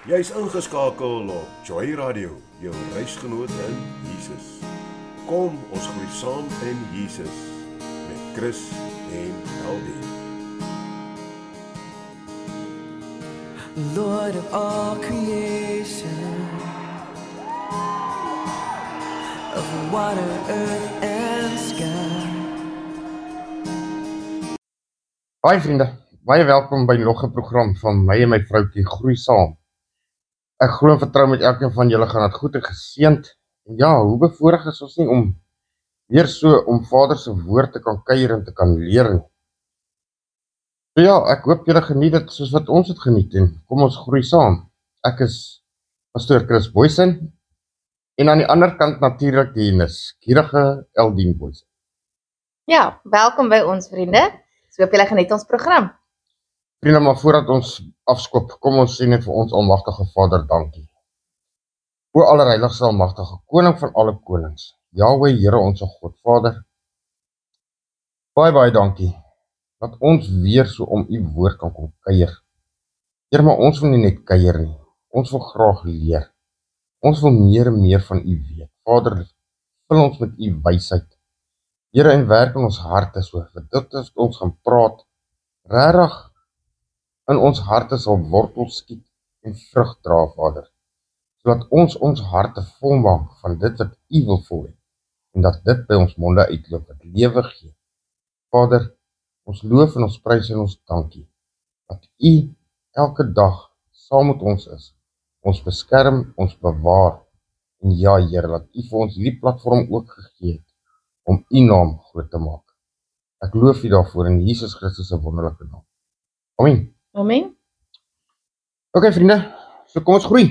Jy is ingeskakel op Joy Radio, jou reisgenoot in Jesus. Kom, ons groei saam in Jesus met Chris en Eldie. Lord of all creation, of water, earth and sky. Hi vriende, baie welkom by nog 'n program van my en my vroukie Groei Saam. Ek glo en vertrou met elkeen van julle gaan dit goed en geseënd. En ja, hoe bevoorreg is ons nie om weer so om Vader se woord te kan kuier en te kan leer nie. So ja, ek hoop julle geniet dit soos wat ons het geniet en kom ons groei saam. Ek is pastoor Chris Boysen en aan die ander kant natuurlik die nuuskierige Eldien Boysen. Ja, welkom by ons vriende. So hoop julle geniet ons program. Vriende, maar voordat ons afskop, kom ons sê net vir ons almagtige Vader dankie. O allerheiligste almagtige koning van alle konings, Jahweh Here ons God, Vader, baie dankie dat ons weer so om u woord kan kom kuier. Here, maar ons wil nie net kuier nie, ons wil graag leer. Ons wil meer en meer van u weet. Vader, vul ons met u wysheid. Here, en werk in ons harte so, vir dit as ons gaan praat, regtig in ons harte sal wortel skiet en vrug dra, Vader, sodat ons harte volmaak van dit wat u wil voel, en dat dit by ons monde uitloop, wat lewe gee. Vader, ons loof en ons prys en ons dankie, dat u elke dag saam met ons is, ons beskerm, ons bewaar, en ja, Here, dat u vir ons hierdie platform ook gegee het, om u naam groot te maak. Ek loof u daarvoor in Jesus Christus se wonderlike naam. Amen. Amen. Ok vriende, so kom ons groei.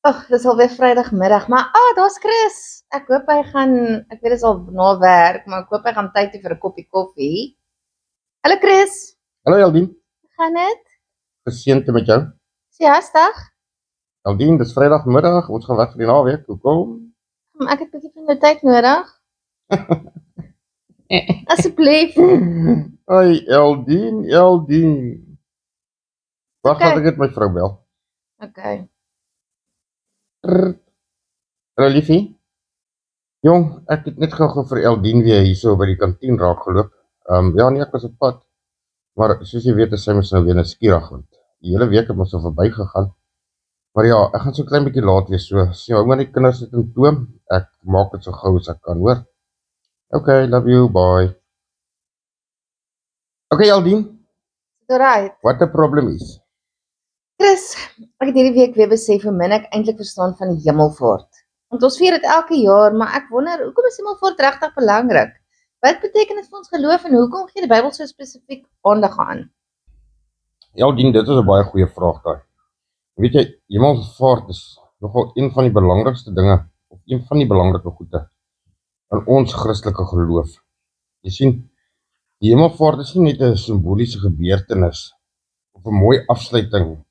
Ag, dis alweer Vrydagmiddag, maar daar's Chris. Ek hoop hy gaan, ek weet dit is al na werk, maar ek hoop hy gaan tyd hê vir 'n koppie koffie. Hallo Chris. Hallo Eldien, Gaan dit? geseënte met jou. Is jy hastig? Eldien, dis Vrydagmiddag, ons gaan weg vir die naweek, hoekom? Ek het 'n bietjie van jou tyd nodig. Asseblief. Ai, Eldien. Wag, Okay. ek het my vrou bel. Okay. Hallo liefie. Jong, ek het net gou vir Eldien weer hierso by die kantien raak geloop. Ja nee, ek was op pad. Maar soos jy weet, is sy mos nou weer nuuskierig, want die hele week het mos so verby gegaan. Maar ja, ek gaan so 'n klein bietjie laat wees, so sien hou maar die kinders sit in toom. Ek maak dit so gou as ek kan, hoor. Okay, love you, bye. Okay, Eldien, Alright. what the problem is? Chris, ek het hierdie week weer besef hoe min ek eintlik verstaan van die hemelvaart. Want ons vier dit elke jaar, maar ek wonder, hoekom is hemelvaart regtig belangrik? Wat beteken dit vir ons geloof en hoekom gee die Bybel so spesifiek aandag aan? Eldien, dit is 'n baie goeie vraag daai. Weet jy, hemelvaart is nogal een van die belangrikste dinge, of een van die belangrike goede in ons Christelike geloof. Jy sien, die hemelvaart is nie net 'n simboliese gebeurtenis of 'n mooi afsluiting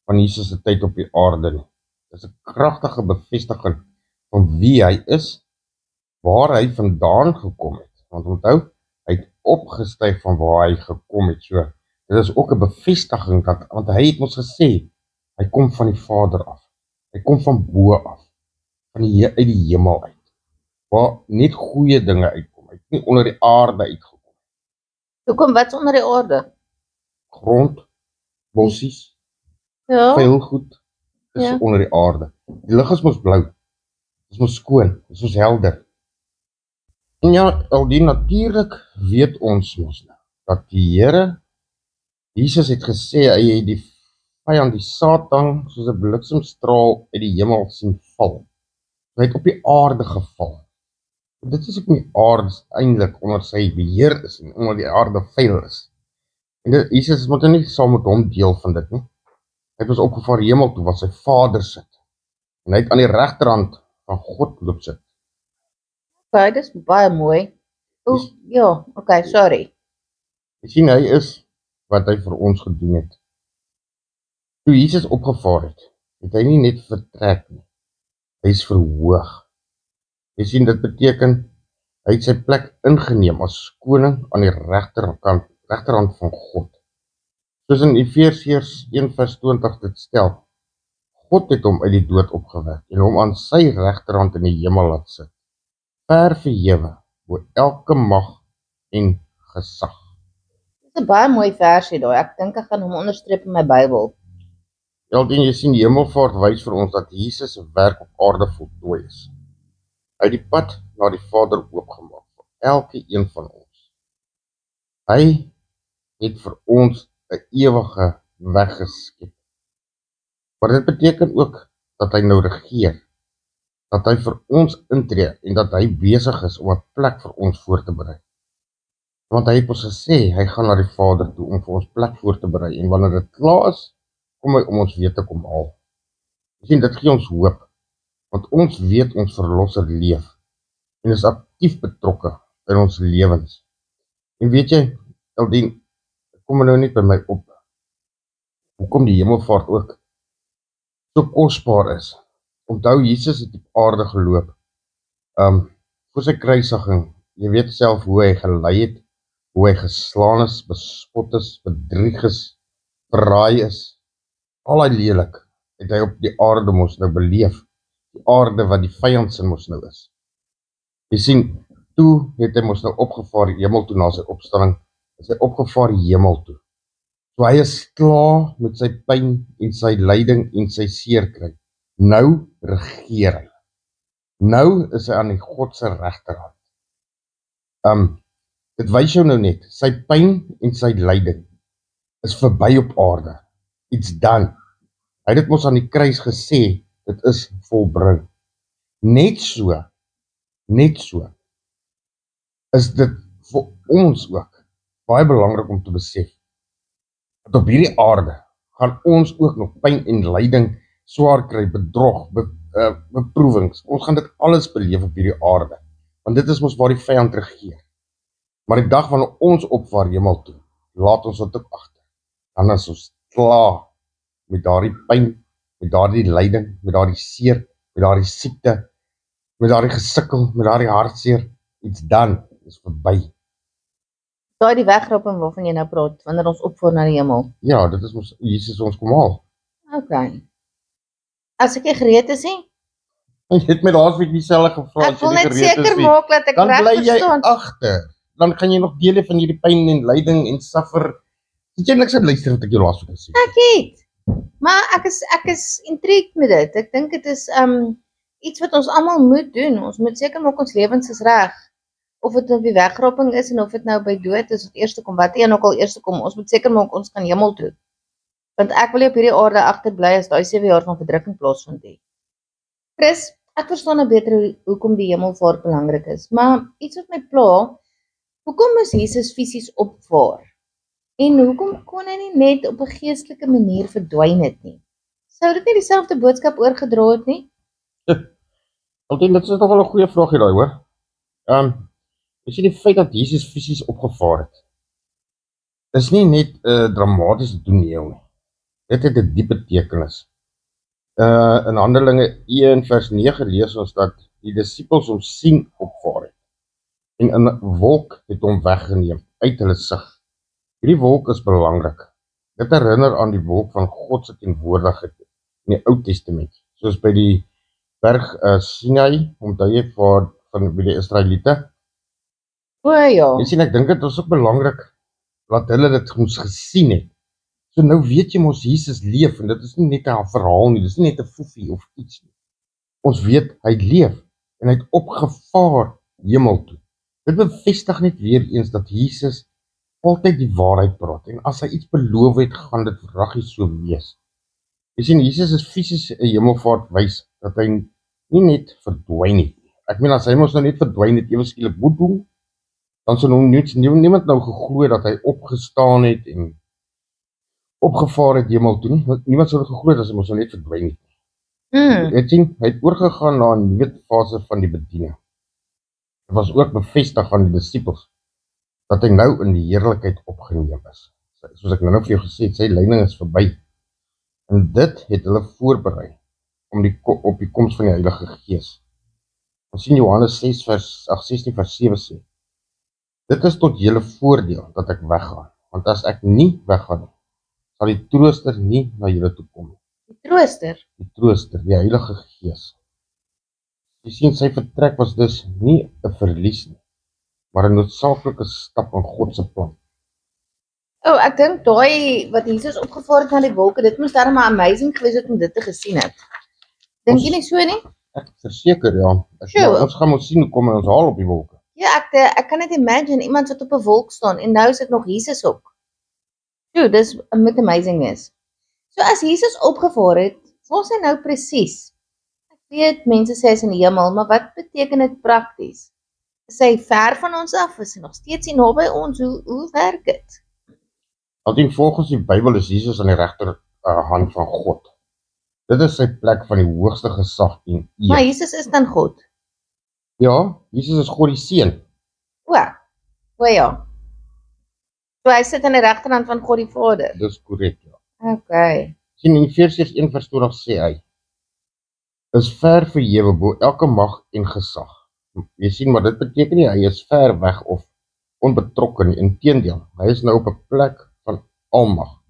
van Jesus se tyd op die aarde nie. Dit is 'n kragtige bevestiging van wie hy is, waar hy vandaan gekom het. Want onthou, hy het opgestyg van waar hy gekom het. So, dit is ook 'n bevestiging dat, want hy het ons gesê, hy kom van die Vader af. Hy kom van bo af, uit die hemel uit, waar net goeie dinge uitkom. Hy het nie onder die aarde uitgekom. Hoekom, wat's onder die aarde? Grond, bossies, Ja, veel goed is Ja. onder die aarde. Die lug is mos blou, is mos skoon, is mos helder. En ja, Eldien, natuurlik weet ons mos nou, dat die Here, Jesus het gesê, hy het die vyand, die Satan, soos 'n bliksemstraal uit die hemel sien val. Hy het op die aarde geval. Dit is ook nie aarde eintlik onder sy beheer is en onder die aarde vuil is. En dit, Jesus moet nie saam met hom deel van dit nie. Hy het ons opgevaar hemel toe, waar sy Vader sit. En hy het aan die regterhand van God loop sit. okay, dis baie mooi. Ja, okay, sorry. Jy sien, hy is wat hy vir ons gedoen het. Toe Jesus opgevaar het hy nie net vertrek nie. Hy is verhoog. Jy sien, dit beteken, hy het sy plek ingeneem as koning aan die regterhand van God. Soos in Efesiërs 1:20 dit stel, God het hom uit die dood opgewek en hom aan sy regterhand in die hemel laat sit, ver verhewe bo elke mag en gesag. Dit is 'n baie mooi versie daai. Ek dink ek gaan hom onderstreep in my Bybel. Eldien jy sien, die hemelvaart wys vir ons dat Jesus se werk op aarde voltooi is. Hy het die pad na die Vader oopgemaak vir elke een van ons. Hy het vir ons 'n ewige weg geskep. Maar dit beteken ook dat hy nou regeer, dat hy vir ons intree en dat hy besig is om 'n plek vir ons voor te berei. Want hy het ons gesê, hy gaan na die Vader toe om vir ons plek voor te berei en wanneer dit klaar is, kom hy om ons weer te kom haal. Jy sien, dit gee ons hoop, want ons weet ons verlosser leef en is aktief betrokke in ons lewens. En weet jy, Eldien, kom nou net by my op, hoekom die hemelvaart ook so kosbaar is. Onthou, Jesus het op aarde geloop, voor sy kruisiging, jy weet self hoe hy gelei het, hoe hy geslaan is, bespot is, bedrieg is, verraai is, al hy lelik, het hy op die aarde mos nou beleef, die aarde wat die vyandsin mos nou is. Jy sien, toe het hy mos nou opgevaar hemel toe na sy opstanding, is hy opgevaar hemel toe. So hy is klaar met sy pyn en sy lyding en sy seerkry. Nou regeer hy. Nou is hy aan die God se regterhand. Dit wys jou nou net, sy pyn en sy lyding is verby op aarde. It's done. Hy het dit mos aan die kruis gesê, dit is volbring. Net so is dit vir ons ook baie belangrik om te besef, dat op hierdie aarde gaan ons ook nog pyn en lyding swaar kry, bedrog, beproewings. Ons gaan dit alles beleef op hierdie aarde, want dit is mos waar die vyand regeer. Maar die dag wanneer ons opvaar hemel toe, laat ons dit ook agter. Dan is ons klaar met daardie pyn, met daardie lyding, met daardie seer, met daardie siekte, met daardie gesukkel, met daardie hartseer. It's done, is verby. Daai die wegroping waarvan jy nou praat, wanneer ons opvaar na die hemel. Ja, dit is mos Jesus ons kom haal. Okay. As ek gereed is, nie? Jy het my laasweek dieselfde gevra, Ek wil net seker maak dat ek dan reg bly jy verstaan. agter. Dan gaan jy nog dele van hierdie pyn en lyding en suffer. Het jy niks aan luister wat ek jou laasweek gesê het? Ek het. Maar ek is intrigued met dit. Ek dink dit is iets wat ons almal moet doen. Ons moet seker maak ons lewens is reg. Of dit nou die wegroping is en of dit nou by dood is of eerste kom, wat een ook al eerste kom, ons moet seker maak ons gaan hemel toe. Want ek wil nie op hierdie aarde agterbly as daai 7 jaar van verdrukking plaasvind nie. Chris, ek verstaan nou beter hoekom die hemelvaart belangrik is, maar iets wat my pla, hoekom moes Jesus fisies opvaar? En hoekom kon hy nie net op 'n geestelike manier verdwyn het nie? Sou dit nie dieselfde boodskap oorgedra het nie? Altyd, dit is nog wel 'n goeie vraagie daai, hoor. Jy sien die feit dat Jesus fisies opgevaar het, is nie net 'n dramatiese toneel nie. Dit het 'n diep betekenis. In Handelinge 1:9 lees ons dat die disippels hom sien opvaar het en in 'n wolk het hom weggeneem uit hulle sig. Hierdie wolk is belangrik. Dit herinner aan die wolk van God se teenwoordigheid in die Ou Testament, soos by die berg Sinai, onthou jy van die Israeliete. O ja. Jy sien, ek dink dit is ook belangrik dat hulle dit ons gesien het. So nou weet jy mos Jesus leef en dit is nie net 'n verhaal nie, dit is nie net 'n foefie of iets nie. Ons weet hy leef en hy het opgevaar hemel toe. Dit bevestig net weer eens dat Jesus altyd die waarheid praat en as hy iets beloof het, gaan dit regtig so wees. Jy sien, Jesus is fisies 'n hemelvaart wys dat hy nie net verdwyn het. Ek meen as hy mos nou net verdwyn het, ewe skielik moet doen, dan sou niemand nou geglo dat hy opgestaan het en opgevaar het hemel toe nie. Niemand sou dit geglo het as hy mos nou net verdwyn het. Jy sien, hy het oorgegaan na 'n nuwe fase van die bediening. Dit was ook bevestig van die disippels dat hy nou in die heerlikheid opgeneem is. Soos ek nou vir jou gesê het, sy lyding is verby. En dit het hulle voorberei op die koms van die Heilige Gees. Ons sien Johannes 16 vers 7 sê, dit is tot julle voordeel dat ek weggaan, want as ek nie weggaan nie, sal die trooster nie na julle toe kom nie. Die trooster. Die trooster, die Heilige Gees. Jy sien, sy vertrek was dus nie 'n verlies nie, maar 'n noodsaaklike stap in God se plan. Ek dink daai wat Jesus opgevaar het na die wolke, dit moes darem maar amazing gewees het om dit te gesien het. Dink jy nie so nie? Ek verseker, ja. Sure. Ons gaan mos sien hoe kom hy ons haal op die wolke. Ja, ek kan net imagine iemand wat op 'n wolk staan en nou is dit nog Jesus ook. Dis moet amazing wees. So as Jesus opgevaar het, waar is hy nou presies? Ek weet mense sê hy is in die hemel, maar wat beteken dit prakties? Is hy ver van ons af? Is hy nog steeds hier naby ons? Hoe werk dit? Want volgens die Bybel is Jesus aan die regter hand van God. Dit is sy plek van die hoogste gesag en eer. Maar Jesus is dan God. Ja, Jesus is God die Seun. O ja. So hy sit aan die regterhand van God die Vader. Dis korrek, ja. Okay. Sien in Efesiërs 1:20 sê hy, is ver verhewe bo elke mag en gesag. Jy sien, maar dit beteken nie hy is ver weg of onbetrokke nie. Inteendeel, hy is nou op 'n plek van almag,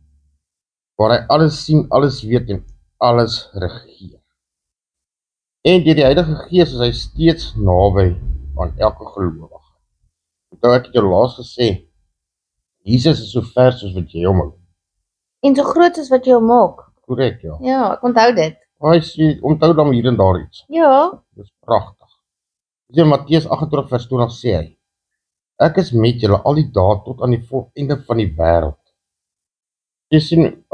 waar hy alles sien, alles weet en alles regeer. En deur die Heilige Gees is hy steeds naby aan elke gelowige. Onthou ek het jou laas gesê, Jesus is so ver soos wat jy hom hou. En so groot soos wat jy hom maak. Korrek, ja. Ja, ek onthou dit. Hy sê, onthou dan hier en daar iets. Ja. Dis pragtig. Dis in Matteus 28:20 sê hy, ek is met julle al die dae tot aan die volëinde van die wêreld. Jy sien,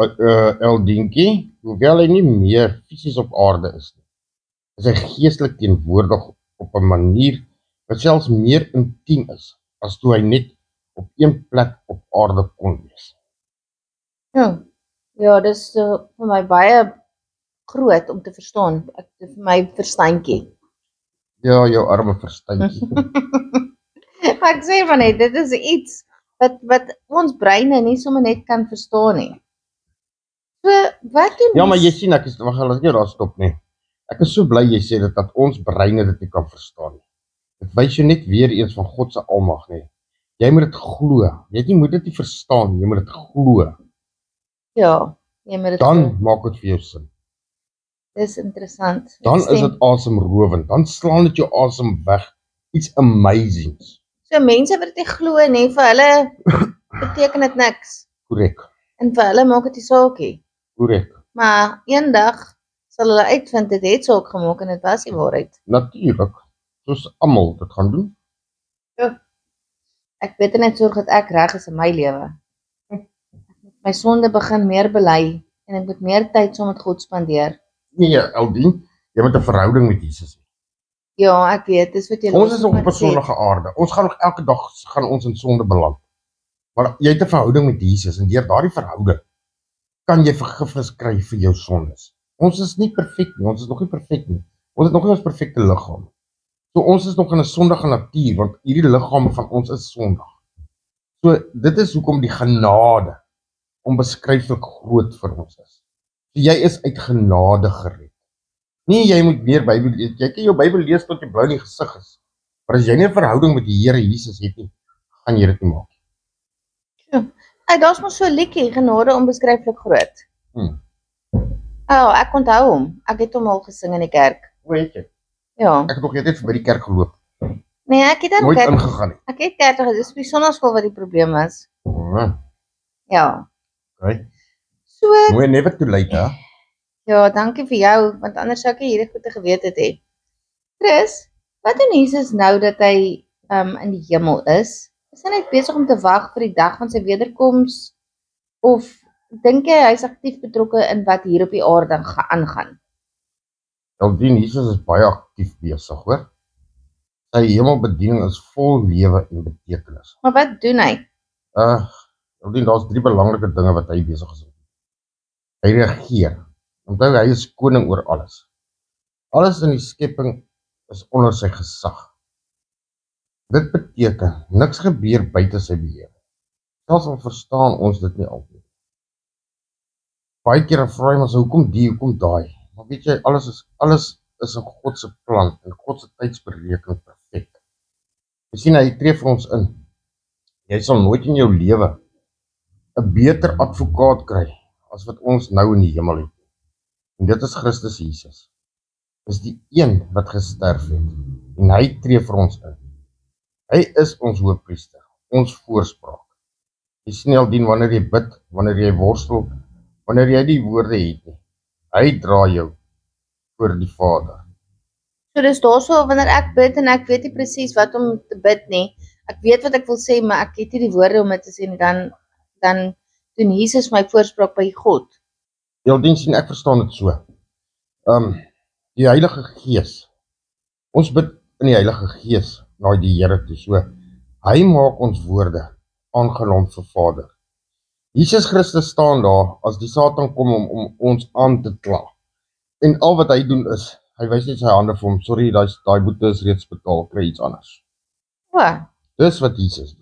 Eldinkie, hoewel hy nie meer fisies op aarde is nie, is hy geestelik teenwoordig op 'n manier wat selfs meer intiem is, as toe hy net op een plek op aarde kon wees. Ja, dis vir my baie groot om te verstaan. Vir my verstandjie. Ja, jou arme verstandjie. Maar ek sê van net, dit is iets wat ons breine nie sommer net kan verstaan nie. So, wat doen Ja, maar jy sien, wag, laat ek jou daar stop nie. Ek is so bly jy sê dit dat ons breine dit nie kan verstaan nie. Dit wys jou net weer eens van God se almag nie. Jy moet dit glo. Jy moet dit nie verstaan nie, jy moet dit glo. Ja, jy moet dit Dan maak dit vir jou sin. Dis interessant. Dan is dit asemrowend. Dan slaan dit jou asem weg. Iets amazings. So mense wat dit nie glo nie, vir hulle beteken dit niks. Korrek. En vir hulle maak dit nie saak nie. Korrek. Maar eendag sal hulle uitvind dit het saak gemaak en dit was die waarheid. Natuurlik. Soos almal dit gaan doen. Ek weet net sorg dat ek reg is in my lewe. My sonde begin meer bely en ek moet meer tyd saam met God spandeer. Nee, Eldien, jy moet 'n verhouding met Jesus hê. Ja, ek weet, dis wat jy Ons is nog op 'n sondige aarde. Ons gaan nog elke dag gaan ons in sonde beland. Maar jy het 'n verhouding met Jesus en deur daardie verhouding kan jy vergifnis kry vir jou sondes. Ons is nie perfek nie. Ons is nog nie perfek nie. Ons het nog nie ons perfekte liggaam. So ons is nog in 'n sondige natuur want hierdie liggaam van ons is sondig. So dit is hoekom die genade onbeskryflik groot vir ons is. So jy is uit genade gered. Nee, jy moet meer Bybel lees. Jy kan jou Bybel lees tot jy blou in die gesig is. Maar as jy nie 'n verhouding met die Here Jesus het nie, gaan jy dit nie maak. Hey, daar's mos so 'n liedjie, genade onbeskryflik groot. Ek onthou hom. Ek het hom al gesing in die kerk. Weet jy? Ja. Ek het nog net by die kerk geloop. Nee, ek het dan Nooit ingegaan nie. Ek het kerk gegaan. Dis by sonnaarskool wat die probleem was. Ja. Okay. So, Mooi never too late, hè? ja, dankie vir jou, want anders sou ek hierdie goeie geweet het hê. Chris, wat doen Jesus nou dat hy in die hemel is? Is hy net besig om te wag vir die dag van sy wederkoms? Of dink jy hy's aktief betrokke in wat hier op die aarde aangaan? Eldien, Jesus is baie aktief besig, hoor. Sy hemelbediening is vol lewe en betekenis. Maar wat doen hy? Eldien, daar's 3 belangrike dinge wat hy besig is. Hy regeer. Onthou, hy is koning oor alles. Alles in die skepping is onder sy gesag. Dit beteken, niks gebeur buite sy beheer. Selfs al verstaan ons dit nie altyd. Baie kere vra jy maar, hoekom die, hoekom daai? Maar weet jy, alles is in God se plan, en God se tydsberekening perfek. Jy sien, hy tree vir ons in. Jy sal nooit in jou lewe 'n beter advokaat kry as wat ons nou in die hemel het. En dit is Christus Jesus. Dis die een wat gesterf het. En hy tree vir ons in. Hy is ons hoëpriester, ons voorspraak. Jy sien Eldien, wanneer jy bid, wanneer jy worstel, wanneer jy die woorde het nie. Hy dra jou voor die Vader. So dis daarso wanneer ek bid en ek weet nie presies wat om te bid nie. Ek weet wat ek wil sê, maar ek het nie die woorde om dit te sê nie, dan doen Jesus my voorspraak by God. Eldien, sien ek verstaan dit so. Die Heilige Gees. Ons bid in die Heilige Gees na die Here toe. So, hy maak ons woorde aangenaam vir Vader. Jesus Christus staan daar as die Satan kom om ons aan te kla. En al wat hy doen is, hy wys net sy hande vir hom, sorry, daai boete is reeds betaal, kry iets anders. O, Dis wat Jesus doen.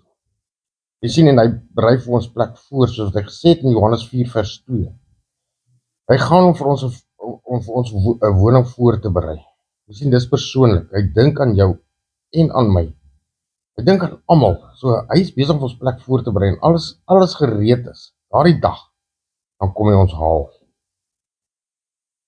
Jy sien, en hy berei vir ons plek voor, soos hy gesê het in Johannes 4 vers 2. Hy gaan om vir ons 'n woning voor te berei. Jy sien, dis persoonlik. Hy dink aan jou en aan my. Hy dink aan almal. So hy is besig om ons plek voor te berei en alles gereed is. Daardie dag, dan kom hy ons haal.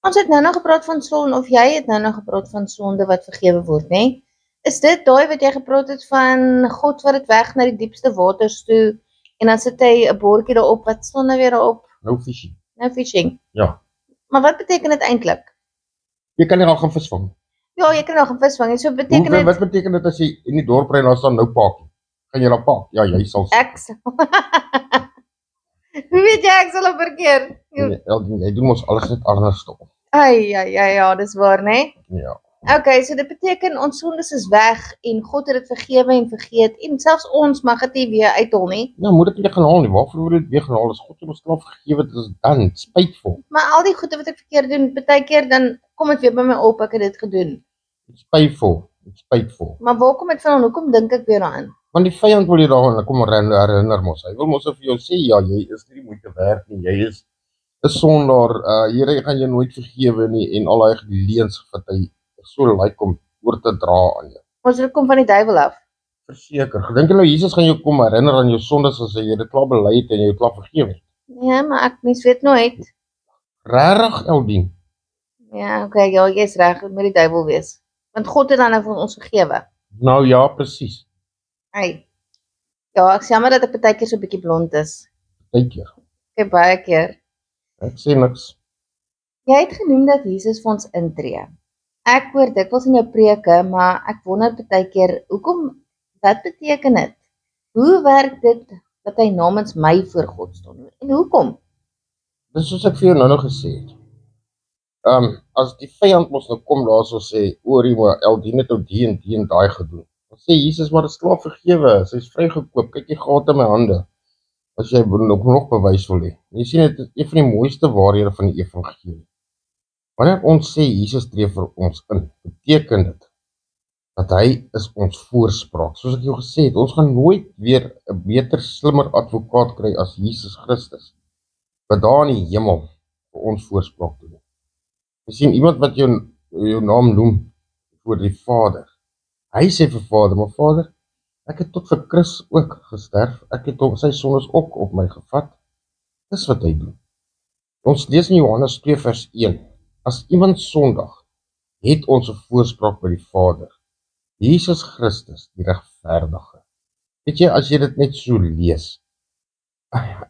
ons het nou gepraat van sonde, of jy het nou gepraat van sonde wat vergewe word, né? Is dit daai wat jy gepraat het van God wat dit weg na die diepste waters toe, en dan sit hy 'n bordjie daarop, wat staan nou weer daarop? No fishing. No fishing. Ja. Maar wat beteken dit eintlik? Jy kan nie al gaan visvang. Ja, jy kan nog 'n vis vang, so beteken dit Wat beteken dit as jy in die dorp ry en daar staan nou paak? Gaan jy daar paak? Ja, jy sal. ek sal. Hoe weet jy ek sal op verkeer? Eldien, jy doen ons alles net anders toe. Ja, dis waar, né? Ja. Okay, so dit beteken ons sondes is weg en God het dit vergewe en vergeet en selfs ons mag dit nie weer uithol nie. Ja, moet dit weer gaan haal nie. Waarvoor moet dit weer gaan haal? As God ons straf vergewe het, is dan spytvol. Maar al die goede wat ek verkeerd doen, partykeer dan kom dit weer by my op, ek het dit gedoen. Spytvol. Maar waar kom dit van? Hoekom dink ek weer daaraan? Want die vyand wil jy daaraan kom herinner mos. Hy wil mos vir jou sê, ja, jy is nie moeite werd nie. Jy is 'n sondaar. Here gaan jou nooit vergewe nie en al daai leuns wat hy so lyk om oor te dra aan jou. Ons dit kom van die duiwel af. Verseker. Dink jy nou Jesus gaan jou kom herinner aan jou sondes as jy dit klaar bely het en jy klaar vergewe het? Ja, maar ek mens weet nooit. Regtig, Eldien? Ja, okay, ja, jy's reg, dit moet die duiwel wees. Want God het dan nou vir ons vergewe. Nou ja, presies. Hey. Ja, ek sê jammer dat ek partykeer so 'n bietjie blond is. Partykeer. Ek baie keer. Ek sê niks. Jy het genoem dat Jesus vir ons intree. Ek hoor dikwels in jou preke, maar ek wonder partykeer, wat beteken dit? Hoe werk dit dat hy namens my voor God staan? En hoekom? Dis soos ek vir jou nou gesê het. As die vyand mos nou kom daarso sê, oorie maar Eldien het nou die en daai gedoen. Dan sê Jesus, maar is klaar vergewe, sy's vrygekoop, kyk die gate in my hande. As jy nog bewys wil hê. Jy sien dit is een van die mooiste waarhede van die evangelie. Wanneer ons sê Jesus tree vir ons in, beteken dit dat hy is ons voorspraak. Soos ek jou gesê het, ons gaan nooit weer 'n beter, slimmer advokaat kry as Jesus Christus, wat daar in die hemel vir ons voorspraak doen. Jy sien, iemand wat jou naam noem voor die Vader. Hy sê vir Vader, maar Vader, ek het tot vir Chris ook gesterf, ek het sy sondes ook op my gevat. Dis wat hy doen. Ons lees in Johannes 2 vers 1, as iemand sondig, het ons 'n voorspraak by die Vader, Jesus Christus, die regverdige. Weet jy, as jy dit net so lees,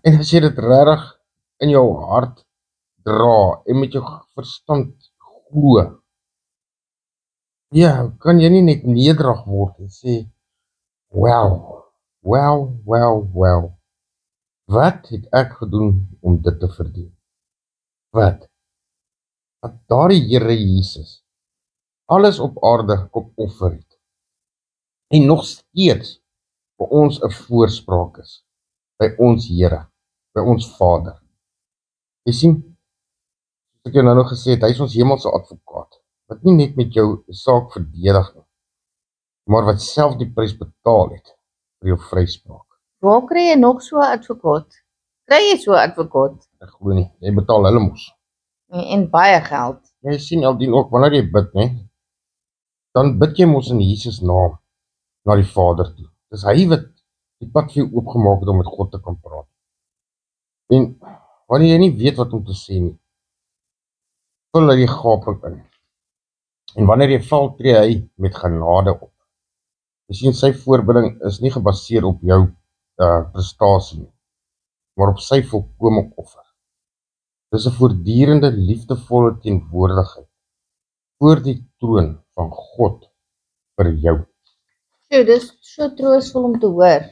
en as jy dit regtig in jou hart dra, en met jou verstand glo, ja, kan jy nie net nederig word en sê, wow, wat het ek gedoen om dit te verdien? Wat? Dat daardie Here Jesus alles op aarde kom offer het en nog steeds vir ons 'n voorspraak is by ons Here, by ons Vader. Jy sien, soos ek jou nou gesê het, hy is ons hemelse advokaat, wat nie net met jou saak verdedig nie, maar wat self die prys betaal het vir jou vryspraak. Waar kry jy nog so 'n advokaat? Kry jy so 'n advokaat? Ek glo nie, jy betaal hulle mos. En baie geld. Jy sien Eldien ook, wanneer jy bid, nee, dan bid jy mos in Jesus naam na die Vader toe. Dis hy wat die pad vir jou oopgemaak het om met God te kan praat. En wanneer jy nie weet wat om te sê nie, vul hy die gaping in. En wanneer jy val, tree hy met genade op. Jy sien, sy voorbidding is nie gebaseer op jou prestasie nie, maar op sy volkome offer. Dis 'n voortdurende liefdevolle teenwoordigheid voor die troon van God vir jou. So, dis so troosvol om te hoor.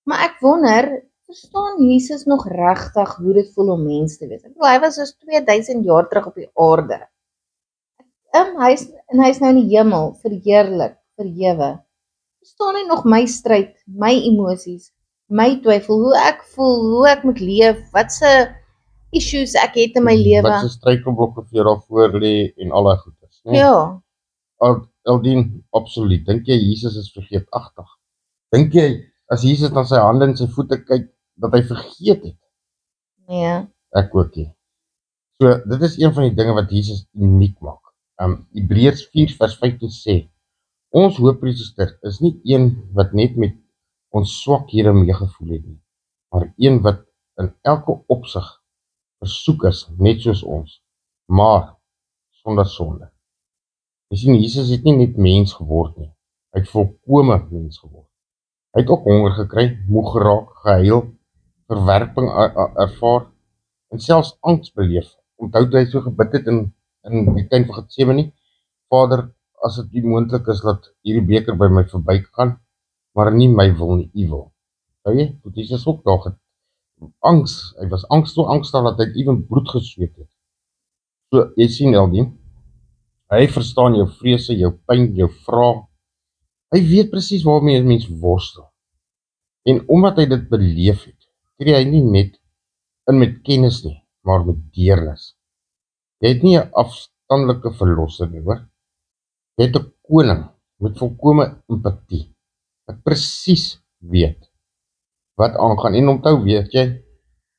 Maar ek wonder, verstaan Jesus nog regtig hoe dit voel om mens te wees? Ek bedoel, hy was dus 2000 jaar terug op die aarde. Hy is nou in die hemel, verheerlik, verhewe. Verstaan hy nog my stryd, my emosies, my twyfel, hoe ek voel, hoe ek moet leef, watse issues ek het in my lewe? Wat se struikelblokke vir jou daarvoor lê en al daai goeders, né? Ja. Aldien, absoluut. Dink jy Jesus is vergeetagtig? Dink jy as Jesus na sy hande en sy voete kyk dat hy vergeet het? Nee. Ek ook nie. So, dit is een van die dinge wat Jesus uniek maak. Hebreërs 4 vers 15 sê, ons hoëpriester is nie een wat net met ons swakhede meegevoel het nie, maar een wat in elke opsig versoek is, net soos ons, maar sonder sonde. Jy sien, Jesus het nie net mens geword nie, hy het volkome mens geword. Hy het ook honger gekry, moeg geraak, gehuil, verwerping ervaar, en selfs angs beleef. Onthou toe hy so gebid het in die tuin van Getsemane, Vader, as dit nie moontlik is dat hierdie beker by my verby gaan, maar nie my wil nie, u wil. Onthou jy, toe Jesus ook daar angs, hy was so angstig dat hy ewen bloed gesweet het. So, jy sien Eldien, hy verstaan jou vrese, jou pyn, jou vrae. Hy weet presies waarmee 'n mens worstel. En omdat hy dit beleef het, tree hy nie net in met kennis nie, maar met deernis. Jy het nie 'n afstandelike verlosser nie, hoor. Jy het 'n koning met volkome empatie, wat presies weet wat aangaan. En onthou, weet jy,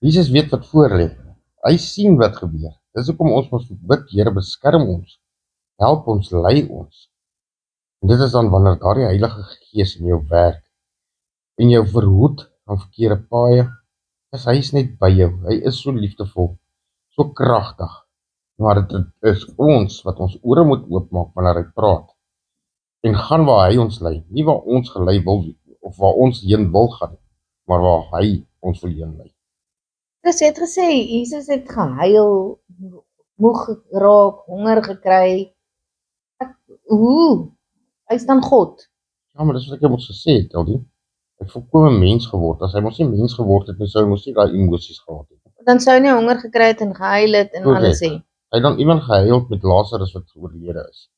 Jesus weet wat voor lê. Hy sien wat gebeur. Dis hoekom ons moet bid, Here, beskerm ons, help ons, lei ons. En dit is dan wanneer daardie Heilige Gees in jou werk en jou verhoed aan verkeerde paaie, hy is net by jou. Hy is so liefdevol, so kragtig. Maar dit is ons wat ons ore moet oopmaak wanneer hy praat. En gaan waar hy ons lei, nie waar ons gelei wil of waar ons heen wil gaan, maar waar hy ons wil heen lei. Dus jy het gesê, Jesus het gehuil, moeg geraak, honger gekry. Hoe? Hy is dan God. Ja, maar dis wat ek ons gesê het, Eldien. Hy het volkome mens geword. As hy mos nie mens geword het, sou hy mos nie daai emosies gehad het. Dan sou hy nie honger gekry het en gehuil het en alles sê. Hy het dan iemand gehuil met Lazarus wat oorlede is,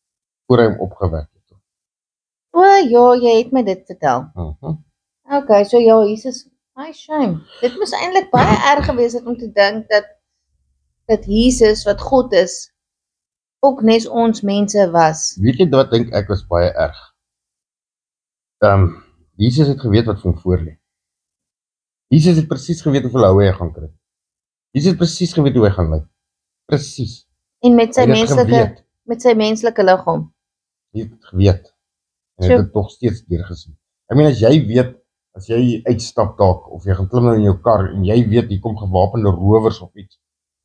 voor hy hom opgewek het. O ja, jy het my dit vertel. Okay, so ja, Jesus, my shame. Dit moes eintlik baie erg gewees het om te dink dat Jesus, wat God is, ook nes ons mense was. Weet jy wat dink ek was baie erg? Jesus het geweet wat vir hom voor lê. Jesus het presies geweet hoeveel houe hy gaan kry. Jesus het presies geweet hoe hy gaan lyk. Presies. En met sy menslike liggaam. Hy het geweet. En hy het dit tog steeds deurgesien. Ek meen, as jy weet, as jy uitstap dalk, of jy gaan klim in jou kar, en jy weet, hier kom gewapende rowers of iets,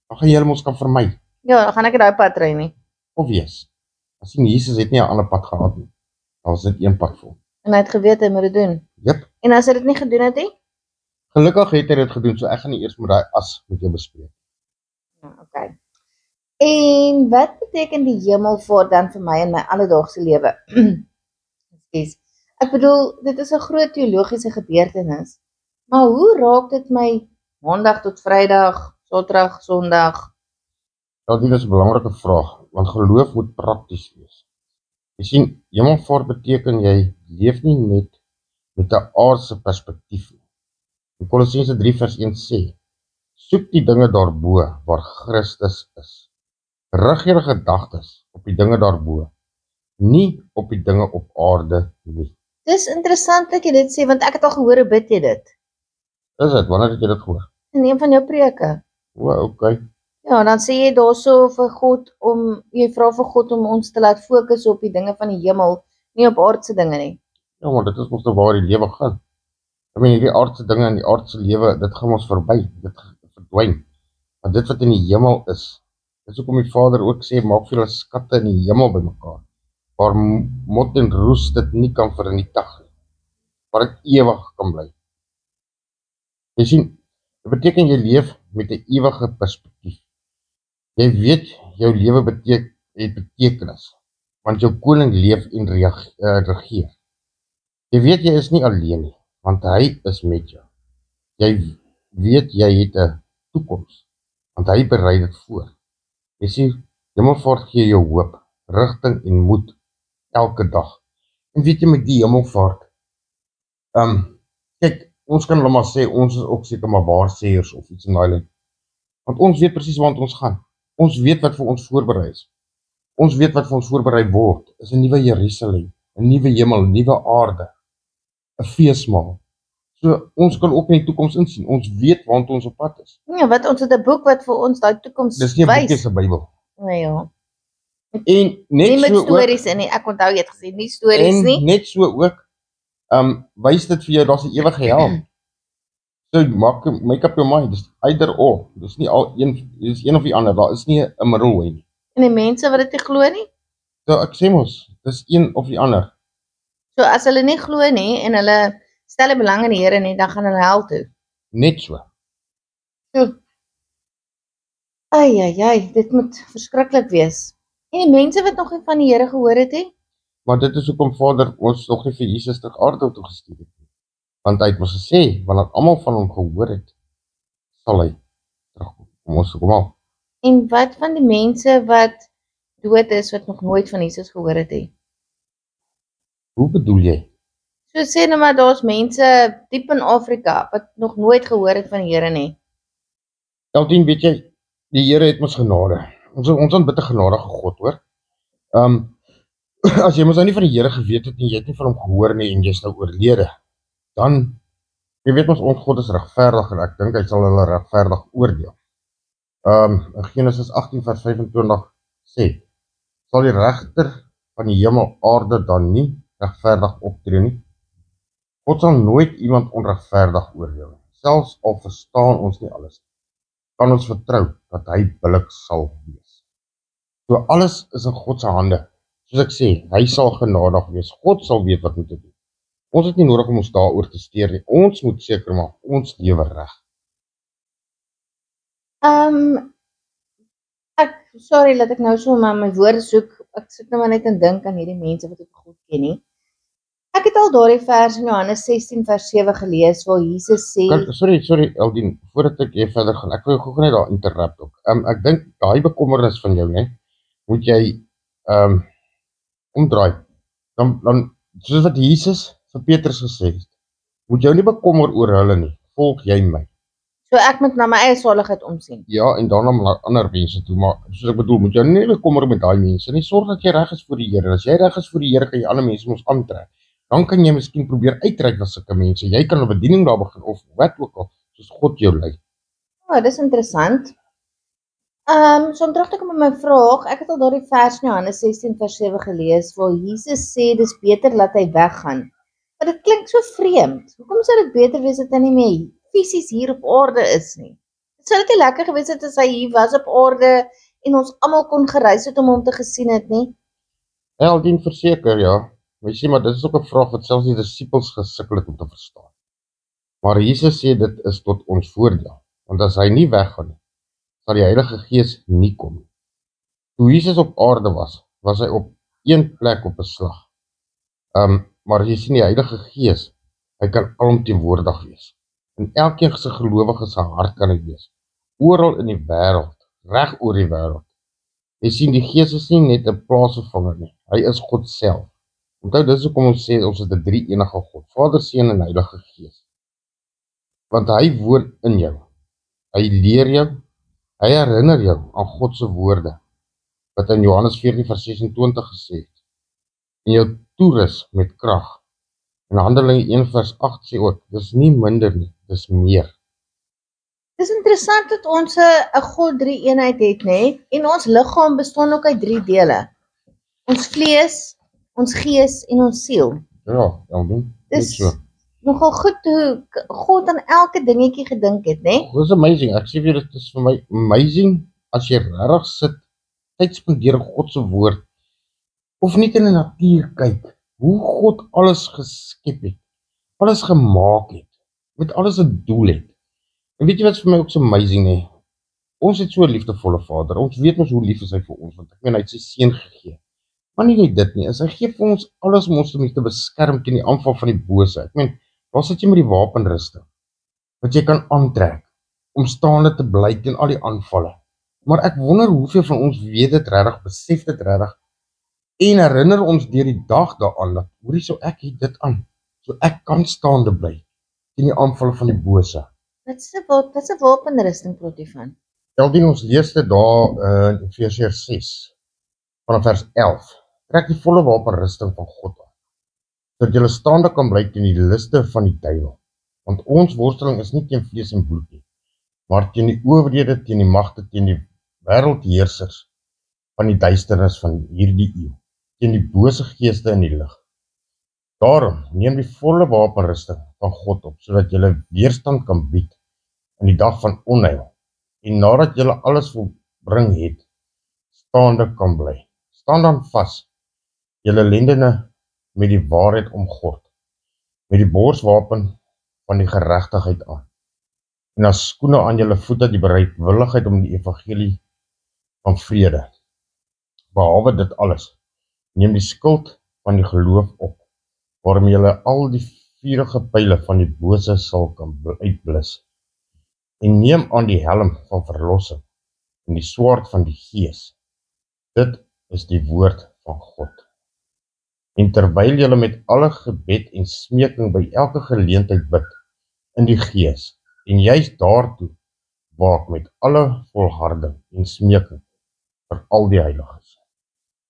dan gaan jy hulle mos kan vermy. Ja, dan gaan ek daai pad ry nie. Of wees. As sien, Jesus het nie 'n ander pad gehad nie. Daar was net een pad vol. En hy het geweet hy moet dit doen. Jep. En as hy dit nie gedoen het nie? Gelukkig het hy dit gedoen, so ek gaan nie eers met daai as met jou bespreek. Ja, okay. En wat beteken die hemelvaart dan vir my in my alledaagse lewe? Ek bedoel, dit is 'n groot teologiese gebeurtenis. Maar hoe raak dit my Maandag tot Vrydag, Saterdag, Sondag? Ja, dit is 'n belangrike vraag, want geloof moet prakties wees. Jy sien, hemelvaart beteken jy leef nie net met 'n aardse perspektief nie. In Kolossense 3 vers 1 sê, soek die dinge daarbo waar Christus is. Rig julle gedagtes op die dinge daarbo, nie op die dinge op aarde nie. Dis interessant dat jy dit sê, want ek het al gehoor hoe bid jy dit. Is dit? Wanneer het jy dit gehoor? In een van jou preke. O, okay. Ja, dan sê jy daarso vir God jy vra vir God om ons te laat fokus op die dinge van die hemel, nie op aardse dinge nie. Ja, maar dit is mos nou waar die lewe gaan. Ek meen, hierdie aardse dinge en die aardse lewe, dit gaan ons verby, dit verdwyn. Maar dit wat in die hemel is, dis hoekom die Vader ook sê, maak vir julle skatte in die hemel bymekaar, waar mot en roes dit nie kan vernietig nie, waar dit ewig kan bly. Jy sien, dit beteken jy leef met 'n ewige perspektief. Jy weet, jou lewe het betekenis, want jou koning leef en regeer. Jy weet jy is nie alleen nie, want hy is met jou. Jy weet jy het 'n toekoms, want hy berei dit voor. Jy sien, hemelvaart gee jou hoop, rigting en moed elke dag. En weet jy met die hemelvaart, kyk, ons kan maar sê, ons is ook seker maar waarsêers of iets in daai lyn. Want ons weet presies waar ons gaan. Ons weet wat vir ons voorberei is. Ons weet wat vir ons voorberei word. Is 'n nuwe Jerusalem, 'n nuwe hemel, 'n nuwe aarde, 'n feesmaal. So ons kan ook in die toekoms insien. Ons weet waar ons op pad is. Ja, wat ons het 'n boek wat vir ons daai toekoms Dis nie 'n boek, dis 'n Bybel. Ja. En net Nie met so ook, stories in nie. Ek onthou jy het gesê nie stories en nie. net so ook, wys dit vir jou, daar's 'n ewige hel. So make up your mind, dis either or. Dis nie al dis een of die ander, daar is nie 'n middelweg nie. En die mense wat dit nie glo nie. So ek sê mos, dis een of die ander. So as hulle nie glo nie en hulle stel nie belang in die Here nie, dan gaan hulle hel toe. Net so. Ai, dit moet verskriklik wees. En die mense wat nog nie van die Here gehoor het nie, Maar dit is hoekom Vader ons nog nie vir Jesus terug aarde toe gestuur het. Want hy het mos gesê, wanneer almal van hom gehoor het, sal hy terugkom om ons te kom haal. en wat van die mense wat dood is wat nog nooit van Jesus gehoor het nie? Hoe bedoel jy? So sê nou maar daar's mense diep in Afrika wat nog nooit gehoor het van die Here nie. Eltien, weet jy, die Here het ons genade. Ons aanbid 'n genadige God, hoor. As jy mos nou nie van die Here geweet het en jy het nie van hom gehoor nie en jy's nou oorlede, dan, jy weet ons God is regverdig en ek dink hy sal hulle regverdig oordeel. In Genesis 18 vers 25 sê, sal die regter van die hemel aarde dan nie regverdig optree nie? God sal nooit iemand onregverdig oordeel nie. Selfs al verstaan ons nie alles, kan ons vertrou dat hy billik sal wees. So alles is in God se hande. Soos ek sê, hy sal genadig wees. God sal weet wat om te doen. Ons het nie nodig om ons daaroor te steur nie. Ons moet seker maak, ons lewe reg. Sorry dat ek nou so maar my woorde soek. Ek sit nou maar net en dink aan hierdie mense wat ek God ken nie. Ek het al daardie vers in Johannes 16 vers 7 gelees waar Jesus sê, Sorry Eldien, voordat ek verder gaan, ek wil gou net daar interrupt ook. Ek dink daai bekommernis van jou, né, moet jy omdraai. Dan soos wat Jesus vir Petrus gesê het, moet jou nie bekommer oor hulle nie. Volg jy my. so ek moet na my eie saligheid omsien. Ja, en daarna na ander mense toe, maar soos ek bedoel, moet jy nie bekommer met daai mense nie. Sorg dat jy reg is vir die Here. As jy reg is vir die Here, kan jy ander mense mos aantrek. Dan kan jy miskien probeer uitreik na sulke mense. Jy kan 'n bediening daar begin of wat ook al, soos God jou lei. Dis interessant. So om terug te kom op my vraag, ek het al daardie vers in Johannes 16 vers 7 gelees waar Jesus sê dis beter laat hy weggaan. Maar dit klink so vreemd. Hoekom sou dit beter wees dat hy nie meer fisies hier op aarde is nie? Sou dit nie lekker gewees het as hy hier was op aarde en ons almal kon gereis het om hom te gesien het nie? Eldien verseker, ja. Jy sê, maar dit is ook 'n vraag wat selfs die disippels gesukkel het om te verstaan. Maar Jesus sê dit is tot ons voordeel, want as hy nie weggaan nie, sal die Heilige Gees nie kom nie. Toe Jesus op aarde was hy op een plek op 'n slag. Maar as jy sien die Heilige Gees, hy kan alomteenwoordig wees. In elkeen se gelowige se hart kan hy wees. Oral in die wêreld, reg oor die wêreld. Jy sien die Gees is nie net 'n plaasvervanger nie. Hy is God self. Onthou, dis hoekom ons sê ons het 'n drie-enige God, Vader, Seun en Heilige Gees. Want hy woon in jou. Hy leer jou, hy herinner jou aan God se woorde, wat in Johannes 14 vers 26 gesê het. En jou toerus met krag. En Handelinge 1 vers 8 sê ook, dis nie minder nie, dis meer. Dis interessant dat ons 'n God drie eenheid het, nê? En ons liggaam bestaan ook uit drie dele. Ons vlees, ons gees en ons siel. Ja, Elvin, net Dis so. nogal goed hoe God aan elke dingetjie gedink het, né? Dit is amazing, ek sê vir dit is vir my amazing, as jy regtig sit, tyd spandeer in God se woord, of net in die natuur kyk, hoe God alles geskep het, alles gemaak het, met alles 'n doel het. En weet jy wat vir my ook so amazing nie? Ons het so 'n liefdevolle Vader, ons weet mos hoe lief is hy vir ons, want ek meen hy het sy seun gegee. Maar nie net dit nie, hy gee vir ons alles om ons te beskerm teen die aanval van die bose. Ek meen, daar sit jy met die wapenrusting, wat jy kan aantrek, om staande te bly teen al die aanvalle. Maar ek wonder hoeveel van ons weet dit regtig, besef dit regtig, en herinner ons deur die dag daaraan, dat hoorie so ek het dit aan, so ek kan staande bly teen die aanvalle van die bose. Wat is 'n wapenrusting praat jy van? Eldien ons lees dit daar in Efesiërs 6, vanaf vers 11, trek die volle wapenrusting van God aan, sodat jy staande kan bly teen die liste van die duiwel. Want ons worsteling is nie teen vlees en bloed nie, maar teen die owerhede, teen die magte, teen die wêreldheersers van die duisternis van hierdie eeu, teen die bose geeste in die lig. Daarom neem die volle wapenrusting van God op, sodat jy weerstand kan bied in die dag van onheil, en nadat jy alles volbring het, staande kan bly. Staan dan vas, julle lendene met die waarheid omgord, met die borswapen van die geregtigheid aan, en as skoene aan julle voete die bereidwilligheid om die evangelie van vrede. Behalwe dit alles, neem die skild van die geloof op, waarmee julle al die vurige pyle van die bose sal kan uitblus, en neem aan die helm van verlossing en die swaard van die Gees. Dit is die woord van God. En terwyl julle met alle gebed en smeking by elke geleentheid bid in die Gees, en juist daartoe waak met alle volharding en smeking vir al die heiliges.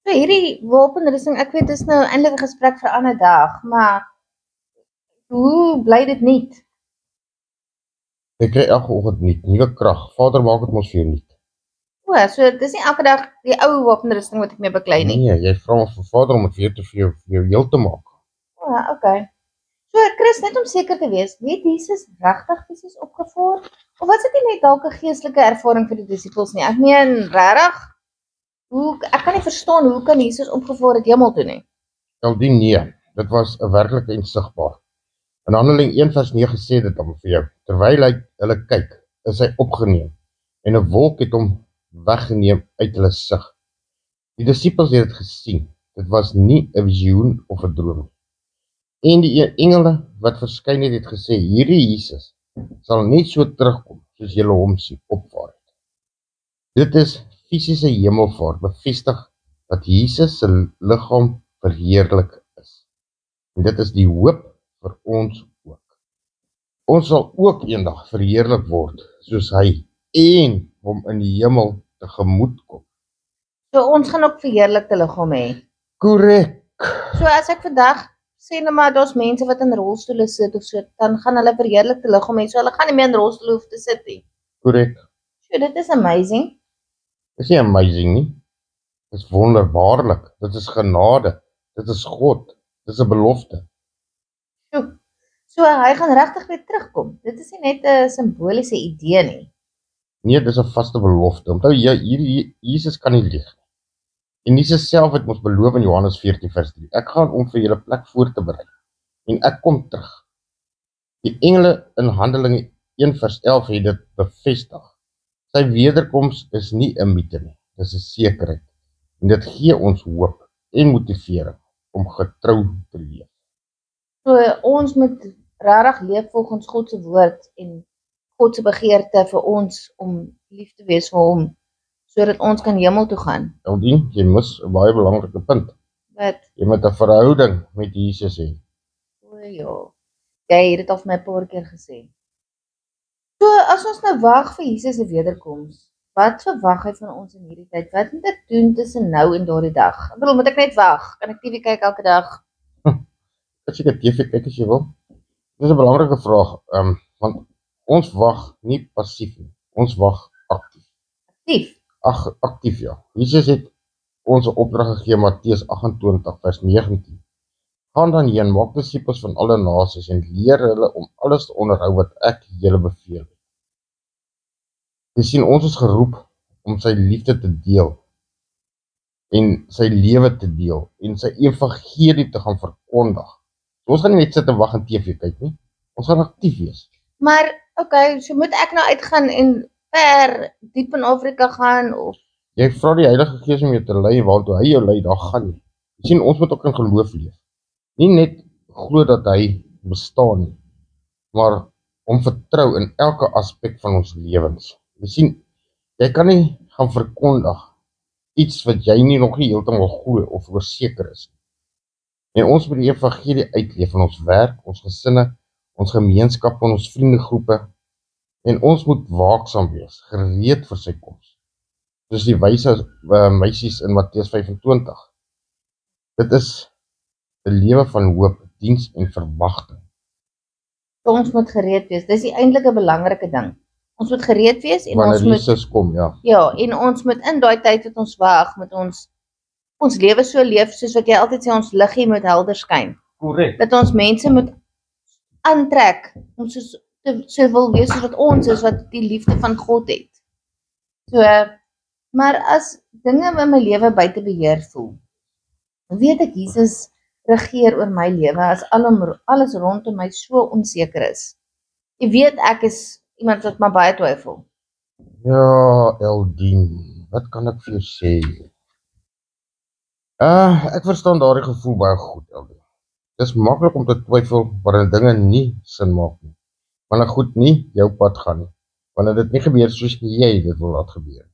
So hierdie wapenrusting, ek weet, is nou eintlik 'n gesprek vir 'n ander dag, maar hoe bly dit nuut? Ek kry elke oggend nuwe krag. Vader maak dit mos vir jou nuut. So dis nie elke dag die ou wapenrusting wat ek mee beklei nie. Nee, jy vra vir Vader om dit vir jou heel te maak. Okay. So Chris, net om seker te wees, weet Jesus regtig fisies opgevaar? Of was dit nie net dalk 'n geestelike ervaring vir die disippels nie? Ek meen, regtig? Ek kan nie verstaan, hoe kan Jesus opgevaar het hemel toe nie? Eldien nee, dit was 'n werklike en sigbaar. In Handeling 1 vers 9 sê dit dan vir jou, terwyl hy hulle kyk, is hy opgeneem, en 'n wolk het hom weggeneem uit hulle sig. Die disippels het dit gesien, dit was nie 'n visioen of 'n droom. En die engele wat verskyn het gesê, hierdie Jesus sal net so terugkom, soos julle hom sien opvaar het. Dit is fisiese hemelvaart, bevestig dat Jesus se liggaam verheerlik is. En dit is die hoop vir ons ook. Ons sal ook eendag verheerlik word, soos hy, en hom in die hemel tegemoet kom. So ons gaan ook verheerlikte liggaam hê. Korrek. So as ek vandag sê nou maar daar's mense wat in rolstoele sit of so, dan gaan hulle verheerlikte liggaam hê. So hulle gaan nie meer in rolstoele hoef te sit nie. Korrek. So dit is amazing. Dit is nie amazing nie. Dit is wonderbaarlik. Dit is genade. Dit is God. Dit is 'n belofte. So hy gaan regtig weer terugkom. Dit is nie net 'n simboliese idee nie. Nee, dit is 'n vaste belofte. Onthou hierdie Jesus kan nie lieg. En Jesus self het ons beloof in Johannes 14 vers 3. Ek gaan om vir julle plek voor te berei. En ek kom terug. Die engele in Handelinge 1 vers 11 het dit bevestig. Sy wederkoms is nie 'n mite nie. Dis 'n sekerheid. En dit gee ons hoop en motivering om getrou te leef. So ons moet regtig leef volgens God se woord en God se begeerte vir ons om lief te wees vir hom, sodat ons kan hemel toe gaan. Eldien, jy mis 'n baie belangrike punt. Wat? Jy moet 'n verhouding met Jesus hê. O ja. Jy het dit al vir my 'n paar keer gesê. So as ons nou wag vir Jesus se wederkoms, wat verwag hy van ons in hierdie tyd? Wat moet ek doen tussen nou en daardie dag? Ek bedoel, moet ek net wag? Kan ek TV kyk elke dag? As jy TV kyk as jy wil. Dit is 'n belangrike vraag, want ons wag nie passief nie. Ons wag aktief. Aktief? Aktief ja. Jesus het ons 'n opdrag gegee, Matteus 28 vers 19. Gaan dan heen, maak disippels van alle nasies en leer hulle om alles te onderhou wat ek julle beveel het. Jy sien, ons is geroep om sy liefde te deel en sy lewe te deel en sy evangelie te gaan verkondig. So ons gaan nie net sit en wag en TV kyk nie. Ons gaan aktief wees. Maar, okay, so moet ek nou uitgaan en diep in Afrika gaan, of? Jy vra die Heilige Gees om jou te lei, waartoe hy jou lei, daar gaan jy. Jy sien, ons moet ook in geloof leef. Nie net glo dat hy bestaan nie, maar om vertrou in elke aspek van ons lewens. Jy sien, jy kan nie gaan verkondig iets wat jy nog nie heeltemal glo of verseker is. En ons moet die evangelie uitleef in ons werk, ons gesinne, ons gemeenskap, ons vriendegroepe, en ons moet waaksaam wees, gereed vir sy koms. Soos die wyse meisies in Matteus 25. Dit is 'n lewe van hoop, diens en verwagting. Ons moet gereed wees. Dis die eintlike belangrike ding. Ons moet gereed wees en Wanneer ons moet Jesus kom, ja. Ja, en ons moet in daai tyd wat ons wag, met ons lewe so leef soos wat jy altyd sê, ons liggie moet helder skyn. Korrek. Dat ons mense moet aantrek om so wil wees soos wat ons is, wat die liefde van God het. So, maar as dinge in my lewe buite beheer voel, dan weet ek Jesus regeer oor my lewe as alles rondom my so onseker is. Jy weet ek is iemand wat maar baie twyfel. Ja, Eldien, wat kan ek vir jou sê? Ek verstaan daardie gevoel baie goed, Eldien. Dit is maklik om te twyfel wanneer dinge nie sin maak nie. Wanneer goed nie jou pad gaan nie. Wanneer dit nie gebeur soos jy dit wil laat gebeur.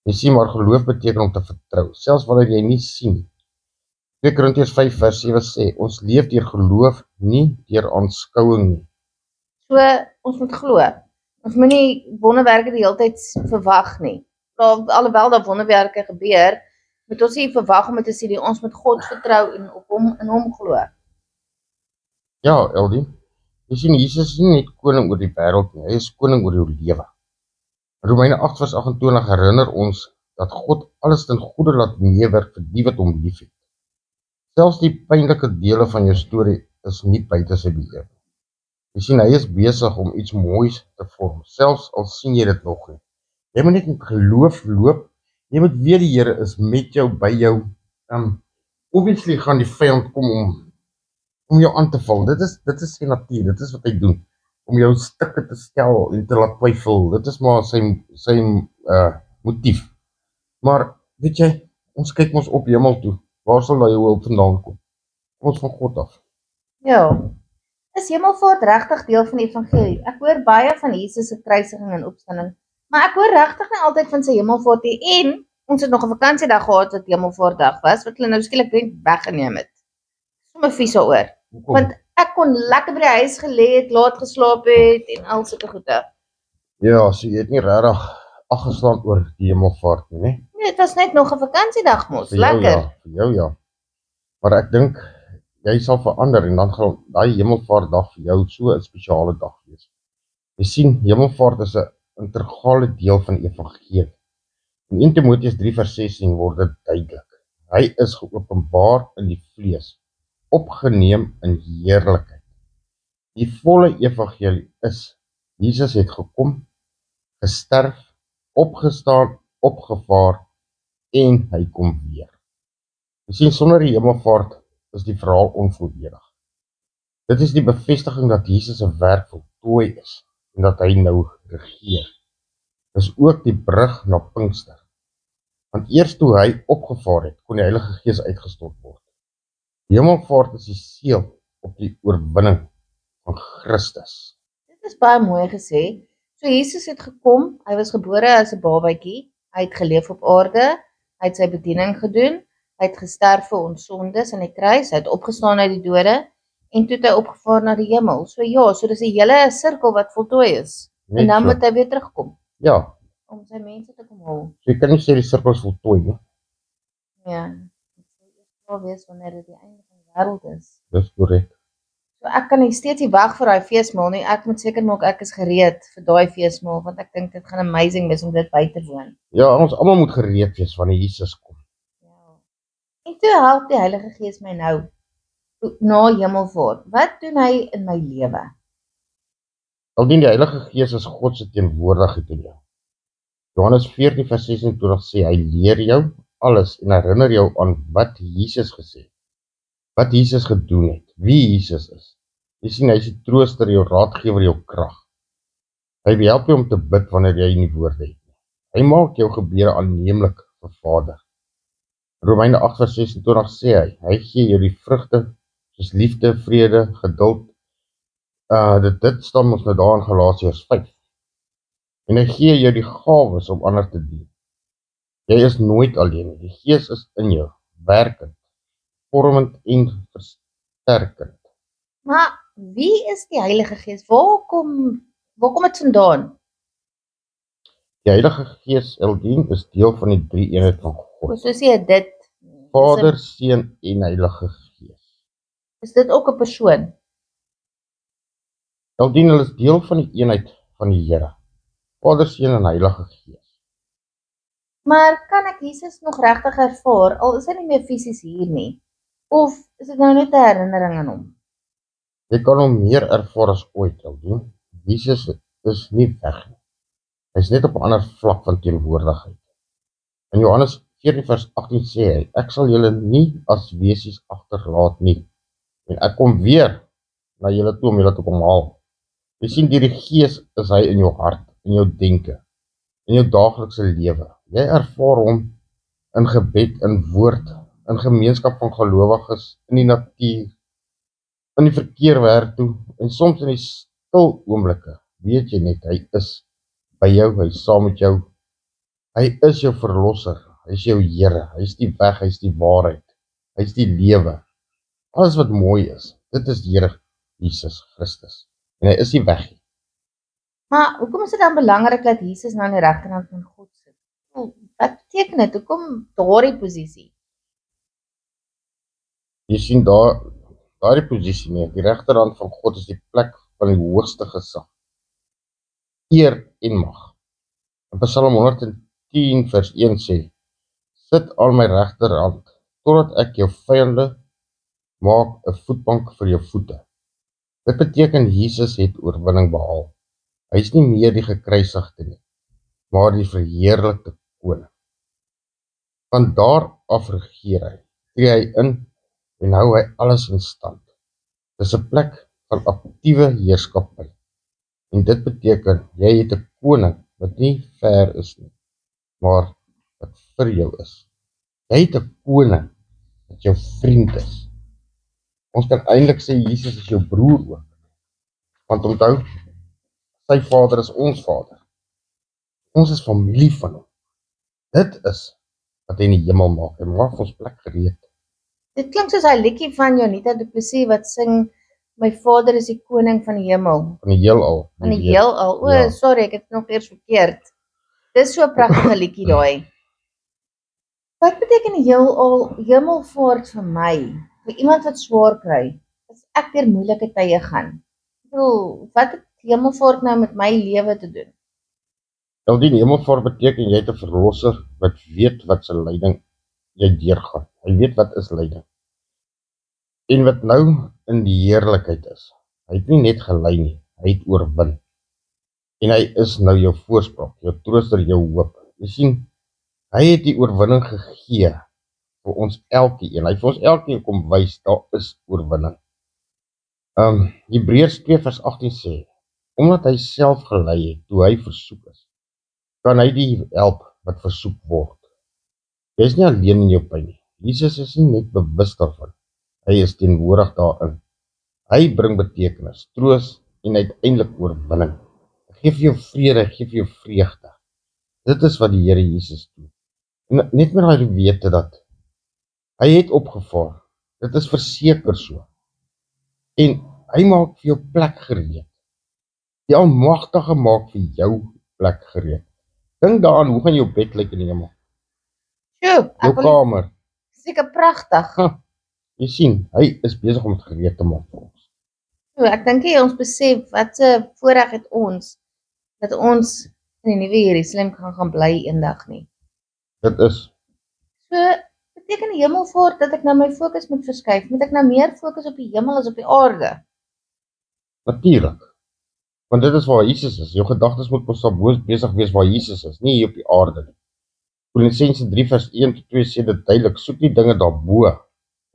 Jy sien, maar geloof beteken om te vertrou, selfs wanneer jy nie sien nie. 2 Korintiërs 5 vers 7 sê, ons leef deur geloof, nie deur aanskouing nie. So, ons moet glo. Ons moet nie wonderwerke die hele tyd verwag nie. Alhoewel daar wonderwerke gebeur, moet ons nie verwag om dit te sê nie. Ons moet God vertrou en op hom glo. Ja, Eldie, jy sien, Jesus is nie net koning oor die wêreld nie, hy is koning oor jou lewe. Romeine 8 vers 28 herinner ons dat God alles ten goeie laat meewerk vir die wat hom liefhet. Selfs die pynlike dele van jou storie is nie buite sy beheer. Jy sien, hy is besig om iets moois te vorm, selfs al sien jy dit nog nie. Jy moet net met geloof loop, jy moet weet die Here is met jou, by jou. Obviously gaan die vyand kom om jou aan te val. Dit is sy natuur, dit is wat hy doen. Om jou stukke te stel en te laat twyfel. Dit is maar sy motief. Maar, weet jy, ons kyk ons op hemel toe. Waar sal jou hulp vandaan kom? Kom ons van God af. Ja, is hemelvaart regtig deel van die evangelie? Ek hoor baie van Jesus se kruisiging en opstanding, maar ek hoor regtig nie altyd van sy hemelvaart nie. En ons het nog 'n vakansiedag gehad wat hemelvaartdag was, wat hulle nou skielik net weggeneem het. Sommige vies daaroor. Want ek kon lekker by die huis gelê het, laat geslaap het en al sulke goede. Ja, so jy het nie regtig afgeslaan oor die hemelvaart nie, né? Nee, dit was net nog 'n vakansiedag mos, Vir jou, lekker. ja, vir jou ja. Maar ek dink jy sal verander en dan gaan daai hemelvaartdag vir jou so 'n spesiale dag wees. Jy sien, hemelvaart is 'n integrale deel van die evangelie. In 1 Timoteus 3 vers 16 word dit duidelik. Hy is geopenbaar in die vlees, opgeneem in heerlikheid. Die volle evangelie is, Jesus het gekom, gesterf, opgestaan, opgevaar en hy kom weer. Jy sien, sonder die hemelvaart is die verhaal onvolledig. Dit is die bevestiging dat Jesus se werk voltooi is en dat hy nou regeer. Dis ook die brug na Pinkster. Want eers toe hy opgevaar het, kon die Heilige Gees uitgestort word. Die hemelvaart is die seël op die oorwinning van Christus. Dit is baie mooi gesê. So Jesus het gekom, hy was gebore as 'n babatjie, hy het geleef op aarde, hy het sy bediening gedoen, hy het gesterf vir ons sondes aan die kruis, hy het opgestaan uit die dode en toe het hy opgevaar na die hemel. So ja, so dis 'n hele sirkel wat voltooi is. En dan moet hy weer terugkom Ja, om sy mense te kom haal. so jy kan nie sê die sirkel is voltooi nie. Ja, dit sal eers klaar wees wanneer dit die einde van die wêreld is. Dis korrek. So ek kan nie steeds nie wag vir daai feesmaal nie. Ek moet seker maak ek is gereed vir daai feesmaal want ek dink dit gaan amazing wees om dit by te woon. Ja, ons almal moet gereed wees wanneer Jesus kom. Ja. En toe help die Heilige Gees my nou. na Hemelvaart? Wat doen hy in my lewe? Aldien die Heilige Gees is God se teenwoordigheid in jou. Johannes 14 vers 26 sê, hy leer jou alles en herinner jou aan wat Jesus gesê het, wat Jesus gedoen het, wie Jesus is. Jy sien, hy is die trooster, jou raadgewer, jou krag. Hy help jou om te bid wanneer jy nie woorde het. Hy maak jou gebede aanneemlik vir Vader. Romeine 8 vers 26 sê hy gee jou die vrugte soos liefde, vrede, geduld. Dit staan ons nou daar in Galasiërs 5. En hy gee jou die gawes om ander te dien. Jy is nooit alleen nie. Die Gees is in jou, werkend, vormend en versterkend. Maar wie is die Heilige Gees? Waar kom dit vandaan? Die Heilige Gees, Eldien, is deel van die drie eenheid van God. So sê dit. Vader, Seun en Heilige Gees. Is dit ook 'n persoon? Eldien, hulle is deel van die eenheid van die Here. Vader, Seun en Heilige Gees. Maar kan ek Jesus nog regtig ervaar, al is hy nie meer fisies hier nie? Of is dit nou net 'n herinnering aan hom? Jy kan hom meer ervaar as ooit, Eldien. Jesus is nie weg nie. Hy is net op 'n ander vlak van teenwoordigheid. In Johannes 14 vers 18 sê hy, ek sal julle nie as wesies agterlaat nie. En ek kom weer na julle toe om julle te kom haal. Jy sien, deur die Gees is hy in jou hart, in jou denke, in jou daaglikse lewe. Jy ervaar hom in gebed, in woord, in gemeenskap van gelowiges, in die natuur, in die verkeer werk toe, en soms in die stil oomblikke, weet jy net, hy is by jou, hy is saam met jou, hy is jou verlosser, hy is jou Here, hy is die weg, hy is die waarheid, hy is die lewe, alles wat mooi is, dit is die Here Jesus Christus, en hy is nie weg nie. Maar hoekom is dit dan belangrik dat Jesus nou aan die regterhand van God sit? Wat beteken dit? Hoekom daardie posisie? Jy sien daardie posisie nie, die regterhand van God is die plek van die hoogste gesag, eer en mag. In Psalm 110 vers 1 sê, sit aan my regterhand, totdat ek jou vyande maak 'n voetbank vir jou voete. Dit beteken Jesus het oorwinning behaal. Hy is nie meer die gekruisigde nie, maar die verheerlikte koning. Van daar af regeer hy, tree hy in en hou hy alles in stand. Dis 'n plek van aktiewe heerskappy. En dit beteken, jy het 'n koning wat nie ver is nie, maar wat vir jou is. Jy het 'n koning wat jou vriend is. Ons kan eintlik sê Jesus is jou broer ook. Want onthou, sy Vader is ons Vader. Ons is familie van hom. Dit is wat hy in die hemel maak. Hy maak ons plek gereed. Dit klink soos hy liedjie van Jonita Du Plessis wat sing, my Vader is die koning van die hemel. Van die heelal. Van die heelal. O, Ja. sorry, ek het nog eers verkeerd. Dis so 'n pragtige liedjie daai. Wat beteken die hemelvaart vir my? Vir iemand wat swaar kry, as ek deur moeilike tye gaan. Ek bedoel, wat het hemelvaart nou met my lewe te doen? Die hemelvaart beteken jy het 'n verlosser wat weet wat se lyding jy deurgaan. Hy weet wat is lyding. En wat nou in die heerlikheid is. Hy het nie net gelei nie, hy het oorwin. En hy is nou jou voorspraak, jou trooster, jou hoop. Jy sien, hy het die oorwinning gegee vir ons elkeen. Hy het vir ons elkeen kom wys, daar is oorwinning. Hebreërs 2 vers 18 sê, omdat hy self gelei het, toe hy versoek is, kan hy die help wat versoek word. Jy is nie alleen in jou pyn nie. Jesus is nie net bewus daarvan. Hy is teenwoordig daarin. Hy bring betekenis, troos en uiteindelik oorwinning. Hy gee vir jou vrede, hy gee vir jou vreugde. Dit is wat die Here Jesus doen. En net met daai wete dat hy het opgevaar. Dit is verseker so. En hy maak vir jou plek gereed. Die Almagtige maak vir jou plek gereed. Dink daaraan, hoe gaan jou bed lyk in die hemel? Sjoe, Jou kamer. seker pragtig. Jy sien, hy is besig om dit gereed te maak vir ons. So, ek dink jy ons besef wat 'n voorreg het ons dat ons in die nuwe Jerusalem gaan bly eendag nie. Dit is So Beteken die hemelvaart dat ek nou my fokus moet verskuif? Moet ek nou meer fokus op die hemel as op die aarde? Natuurlik. Want dit is waar Jesus is. Jou gedagtes moet mos daar besig wees waar Jesus is, nie hier op die aarde nie. Kolossense 3 vers 1 tot 2 sê dit duidelik, soek die dinge daarbo.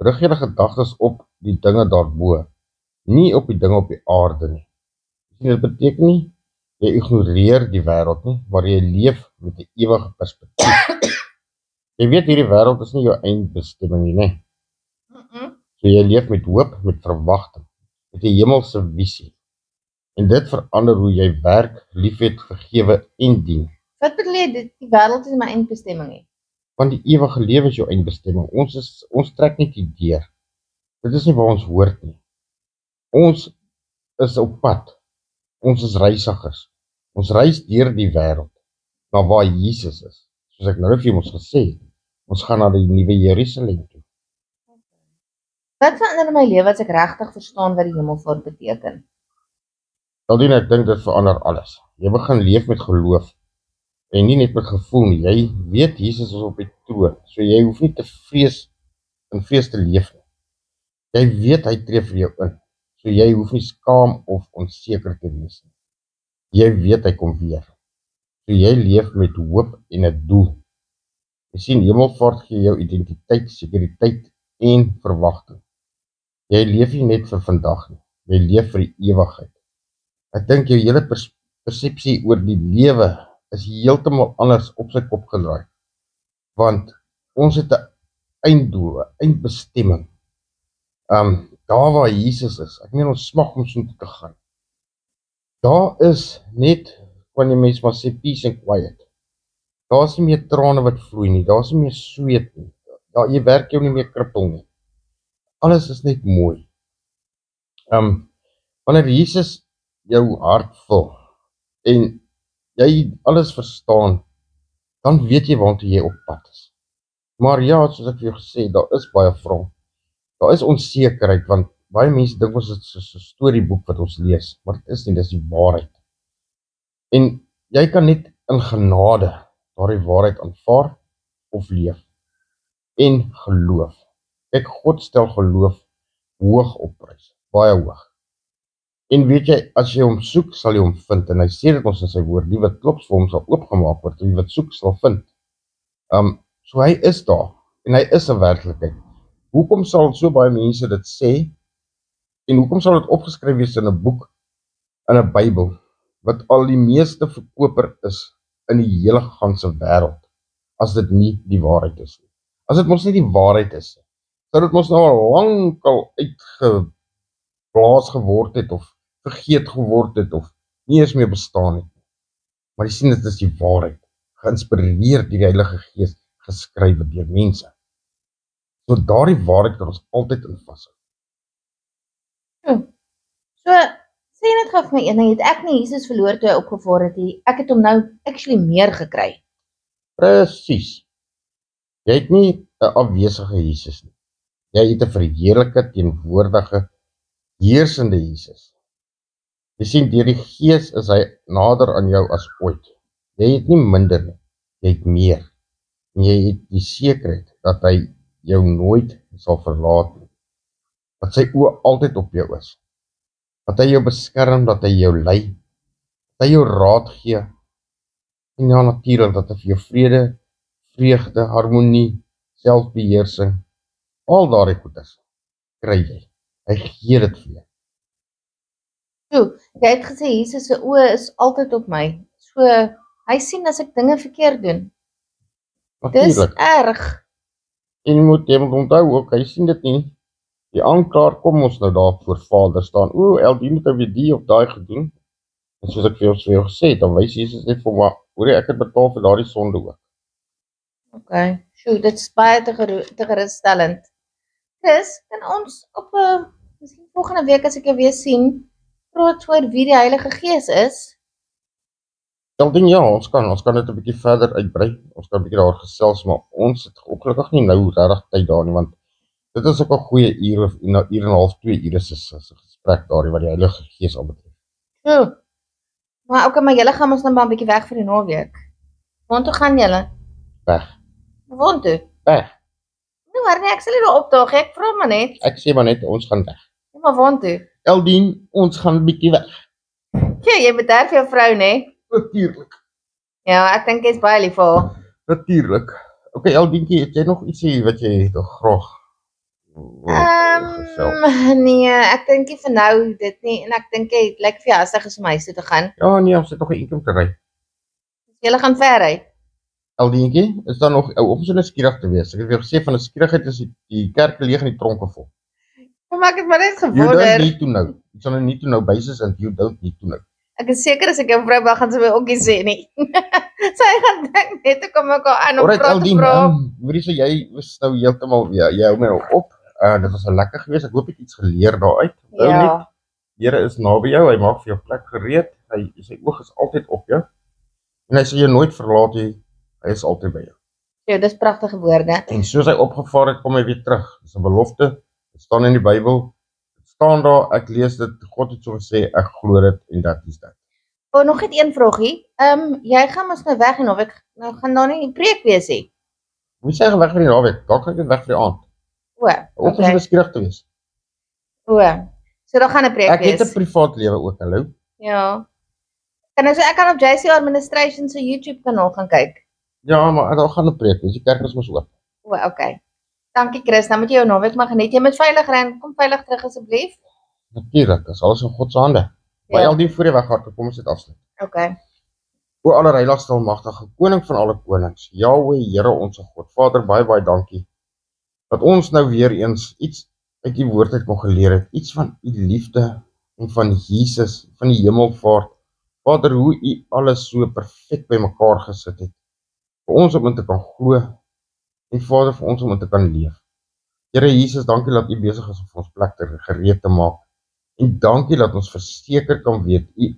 Rig julle gedagtes op die dinge daarbo, nie op die dinge op die aarde nie. Dit beteken nie, jy ignoreer die wêreld nie, maar jy leef met 'n ewige perspektief. Jy weet hierdie wêreld is nie jou eindbestemming nie, né? So jy leef met hoop, met verwagting, met 'n hemelse visie. En dit verander hoe jy werk, liefhet, vergewe en dien. Wat bedoel jy, die wêreld is my eindbestemming nie? Want die ewige lewe is jou eindbestemming. Ons trek net hier deur. Dit is nie waar ons hoort nie. Ons is op pad. Ons is reisigers. Ons reis deur die wêreld na waar Jesus is. Soos ek nou vir ons gesê het, ons gaan na die nuwe Jerusalem toe. Wat verander in my lewe as ek regtig verstaan wat die hemelvaart beteken? Aldien, ek dink dit verander alles. Jy begin leef met geloof en nie net met gevoel nie. Jy weet Jesus is op die troon, so jy hoef nie te vrees te leef nie. Jy weet hy tree vir jou in, so jy hoef nie skaam of onseker te wees nie. Jy weet hy kom weer, so jy leef met hoop en 'n doel. Jy sien, hemelvaart gee jou identiteit, sekuriteit en verwagting. Jy leef nie net vir vandag nie, jy leef vir die ewigheid. Ek dink jou hele persepsie oor die lewe is heeltemal anders op sy kop gedraai, want ons het 'n einddoel, 'n eindbestemming. Daar waar Jesus is, ek meen ons smag om so toe te gaan. Daar is net, kan jy mens maar sê, peace and quiet. Daar is nie meer trane wat vloei nie, daar is nie meer sweet nie, jy werk jou nie meer krippel nie. Alles is net mooi. Wanneer Jesus jou hart vul, en jy alles verstaan, dan weet jy waartoe jy op pad is. Maar ja, soos ek vir jou gesê, daar is baie vrae. Daar is onsekerheid, want baie mense dink ons is so 'n storieboek wat ons lees, maar dit is nie, dit is die waarheid. En jy kan net in genade daardie waarheid aanvaar of leef. En geloof. Kyk, God stel geloof hoog op prys, baie hoog. En weet jy, as jy hom soek, sal jy hom vind, en hy sê dit ons in sy woord, die wat klop vir hom sal oopgemaak word, en die wat soek sal vind. So hy is daar, en hy is 'n werklikheid. Hoekom sal so baie mense dit sê, en hoekom sal dit opgeskryf wees in 'n boek, in 'n Bybel, wat al die meeste verkoper is in die hele ganse wêreld, as dit nie die waarheid is nie. As dit mos nie die waarheid is, sou dit mos nou al lankal uitgeblaas geword het, of vergeet geword het, of nie eens meer bestaan het. Maar jy sien, dit is die waarheid, geïnspireer deur die Heilige Gees, geskrywe deur mense. So daardie waarheid kan ons altyd in vashou. So, sê net gou vir my een ding, het ek nie Jesus verloor toe hy opgevaar het nie, ek het hom nou actually meer gekry. Presies. Jy het nie 'n afwesige Jesus nie. Jy het 'n verheerlike, teenwoordige, heersende Jesus. Jy sien, deur die Gees is hy nader aan jou as ooit. Jy het nie minder nie, jy het meer. En jy het die sekerheid dat hy jou nooit sal verlaat nie. Dat sy oë altyd op jou is. Dat hy jou beskerm, dat hy jou lei, dat hy jou raad gee. En ja, natuurlik, dat hy vir jou vrede, vreugde, harmonie, selfbeheersing, al daardie goeders, kry jy. Hy gee dit vir jou. Jy het gesê, Jesus se oë is altyd op my. So, hy sien as ek dinge verkeerd doen. Dis Natuurlijk. erg. En jy moet onthou ook, hy sien dit nie. Die aanklaer kom ons nou daar voor Vader staan. Eldien het hy weer die of daai gedoen. En soos ek vir jou gesê het, dan wys Jesus net vir my, hoor jy, ek het betaal vir daardie sonde ook. Okay, dit is baie te geruststellend. Chris, kan ons op miskien volgende week as ek jou weer sien, praat oor wie die Heilige Gees is? Eldien, ja, ons kan dit 'n bietjie verder uitbrei. Ons kan 'n bietjie daar gesels, maar ons het ongelukkig nie nou regtig tyd daar nie, want dit is ook 'n goeie uur of uur en 'n half, 2 ure se gesprek daar wat die Heilige Gees al betref. Maar okay, maar julle gaan ons nou maar 'n bietjie weg vir die naweek. Waartoe gaan julle? Weg. Waartoe? Weg. maar nee, ek sal nie daar opdaag, ek vra maar net. Ek sê maar net, ons gaan weg. Ja, maar waantoe? Eldien, ons gaan 'n bietjie weg. Ja, jy bederf jou vrou, né? Natuurlik. Ja, ek dink jy's baie lief vir haar. Natuurlik. Okay, Eldientjie, het jy nog ietsie wat jy graag gesels? Nee, ek dink nie vir nou dit nie, en ek dink jy lyk vir jou hastig is om huis toe te gaan. Ja, nee, ons het nog 'n eentjie om te ry. Julle gaan ver ry. Eldientjie, is daar nog om so nuuskierig te wees? Ek het weer gesê van 'n skierigheid is die kerke leeg en die tronke vol. Maar ek het maar net You don't gewonder. need to know. Jy sal need to know basis and you don't need to know. Ek is seker as ek jou vrou bel, gaan sy my ook nie sê nie. Sy gaan dink net ek kom ek aan om Alright, praat te Eldien, vra. hoorie so jy was nou heeltemal jy hou my nou op. Dit was 'n lekker gewees. Ek hoop jy het iets geleer daaruit. Onthou net, Ja, die Here is naby jou. Hy maak vir jou plek gereed. Sy oog is altyd op jou. En hy sal jou nooit verlaat nie. Hy is altyd by jou. ja, dis pragtige woorde. En soos hy opgevaar het, kom hy weer terug. Dis 'n belofte. Dit staan in die Bybel. Dit staan daar, ek lees dit. God het so gesê, ek glo dit en dat is dit. Oh, nog net een vragie. Jy gaan mos nou weg en of ek nou gaan daar nie 'n preek wees nie. Moet sê weg vir die naweek. Dalk gaan ek dit weg vir die aand. O, Ook okay. om skierig te wees. O, so daar gaan 'n preek Ek het 'n wees. privaat lewe ook, hallo. Ja. Ek kan op JC Administration se YouTube kanaal gaan kyk. Ja, maar daar gaan 'n preek wees. Die kerk is mos oop. O, okay. Dankie Chris, nou moet jy jou naweek maar geniet. Jy moet veilig ry en kom veilig terug asseblief. Natuurlik, dis alles in God se hande. Maar Ja. al die voor die weghard, kom ons dit afsluit. Okay. O allerheiligste almagtige koning van alle konings, Jahweh, Here ons God. Vader, baie dankie dat ons nou weer eens iets uit die woord uit kon geleer het, iets van u liefde en van Jesus, van die hemelvaart. Vader, hoe u alles so perfek bymekaar gesit het. Vir ons om in te kan glo en Vader vir ons om in te kan leef. Here Jesus, dankie dat u besig is om vir ons plek gereed te maak. En dankie dat ons verseker kan weet u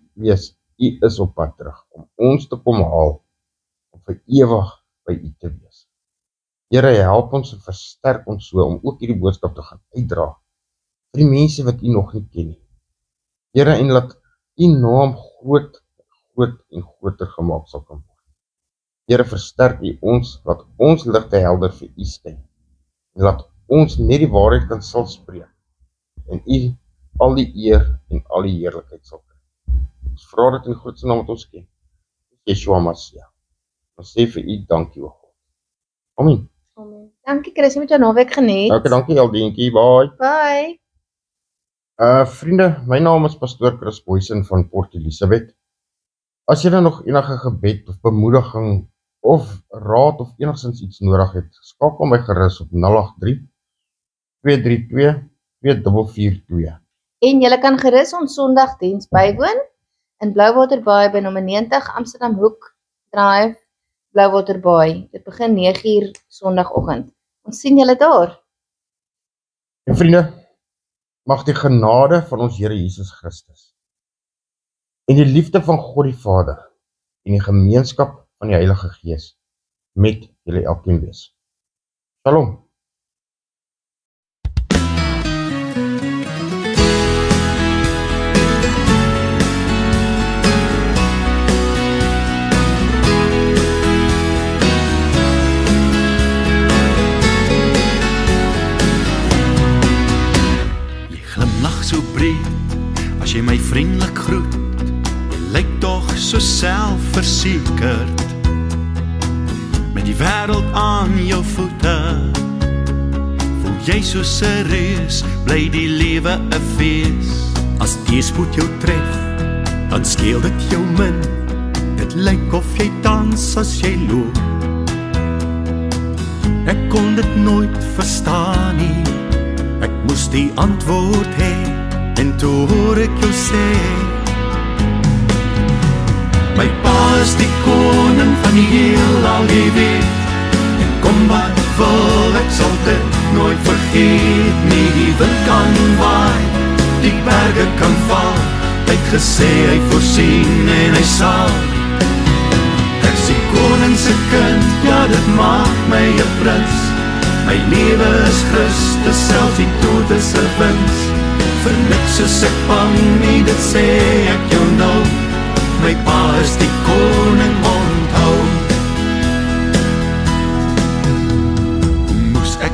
is op pad terug om ons te kom haal om vir ewig by u te wees. Here, help ons en versterk ons so om ook hierdie boodskap te gaan uitdra vir die mense wat u nog nie ken nie. Here, en laat u naam groot en groter gemaak sal kan word. Here, versterk u ons, laat ons ligte helder vir u skyn. En laat ons net die waarheid kan sal spreek. En u al die eer en al die heerlikheid sal kry. Ons vra dit in die grootste naam wat ons ken. Yeshua Mashiach. Ons sê vir u dankie, o God. Amen. Amen. Dankie Chris, jy moet jou naweek geniet. Okay, dankie Eldientjie. Bye. Bye. Vriende, my naam is pastoor Chris Boysen van Port Elizabeth. As jy nog enige gebed of bemoediging of raad of enigstens iets nodig het, skakel my gerus op 083 232 2442. En jy kan gerus ons Sondagdiens bywoon in Blouwater Baai by nommer 90 Amsterdam Hoek Drive, Blouwater Baai. Dit begin 9:00 Sondagoggend. Ons sien julle daar. En vriende, mag die genade van ons Here Jesus Christus en die liefde van God die Vader en die gemeenskap van die Heilige Gees met julle elkeen wees. Shalom. So breed, as jy my vriendelik groet, jy lyk tog so selfversekerd, met die wêreld aan jou voete, voel jy soos 'n reus, bly die lewe 'n fees. As teëspoed jou tref, dan skeel dit jou min, dit lyk of jy dans as jy loop. Ek kon dit nooit verstaan nie, ek moes die antwoord hê, en toe hoor ek jou sê, my pa is die koning van die heelal, jy weet, en kom wat wil, ek sal dit nooit vergeet nie. Die wind kan waai, die berge kan val, hy het gesê hy voorsien en hy sal. Ek is die koning se kind, ja dit maak my 'n prins. My lewe is Christus, selfs die dood is 'n wins. Vir niks is ek bang nie, dit sê ek jou nou. My pa is die koning, onthou. Moes ek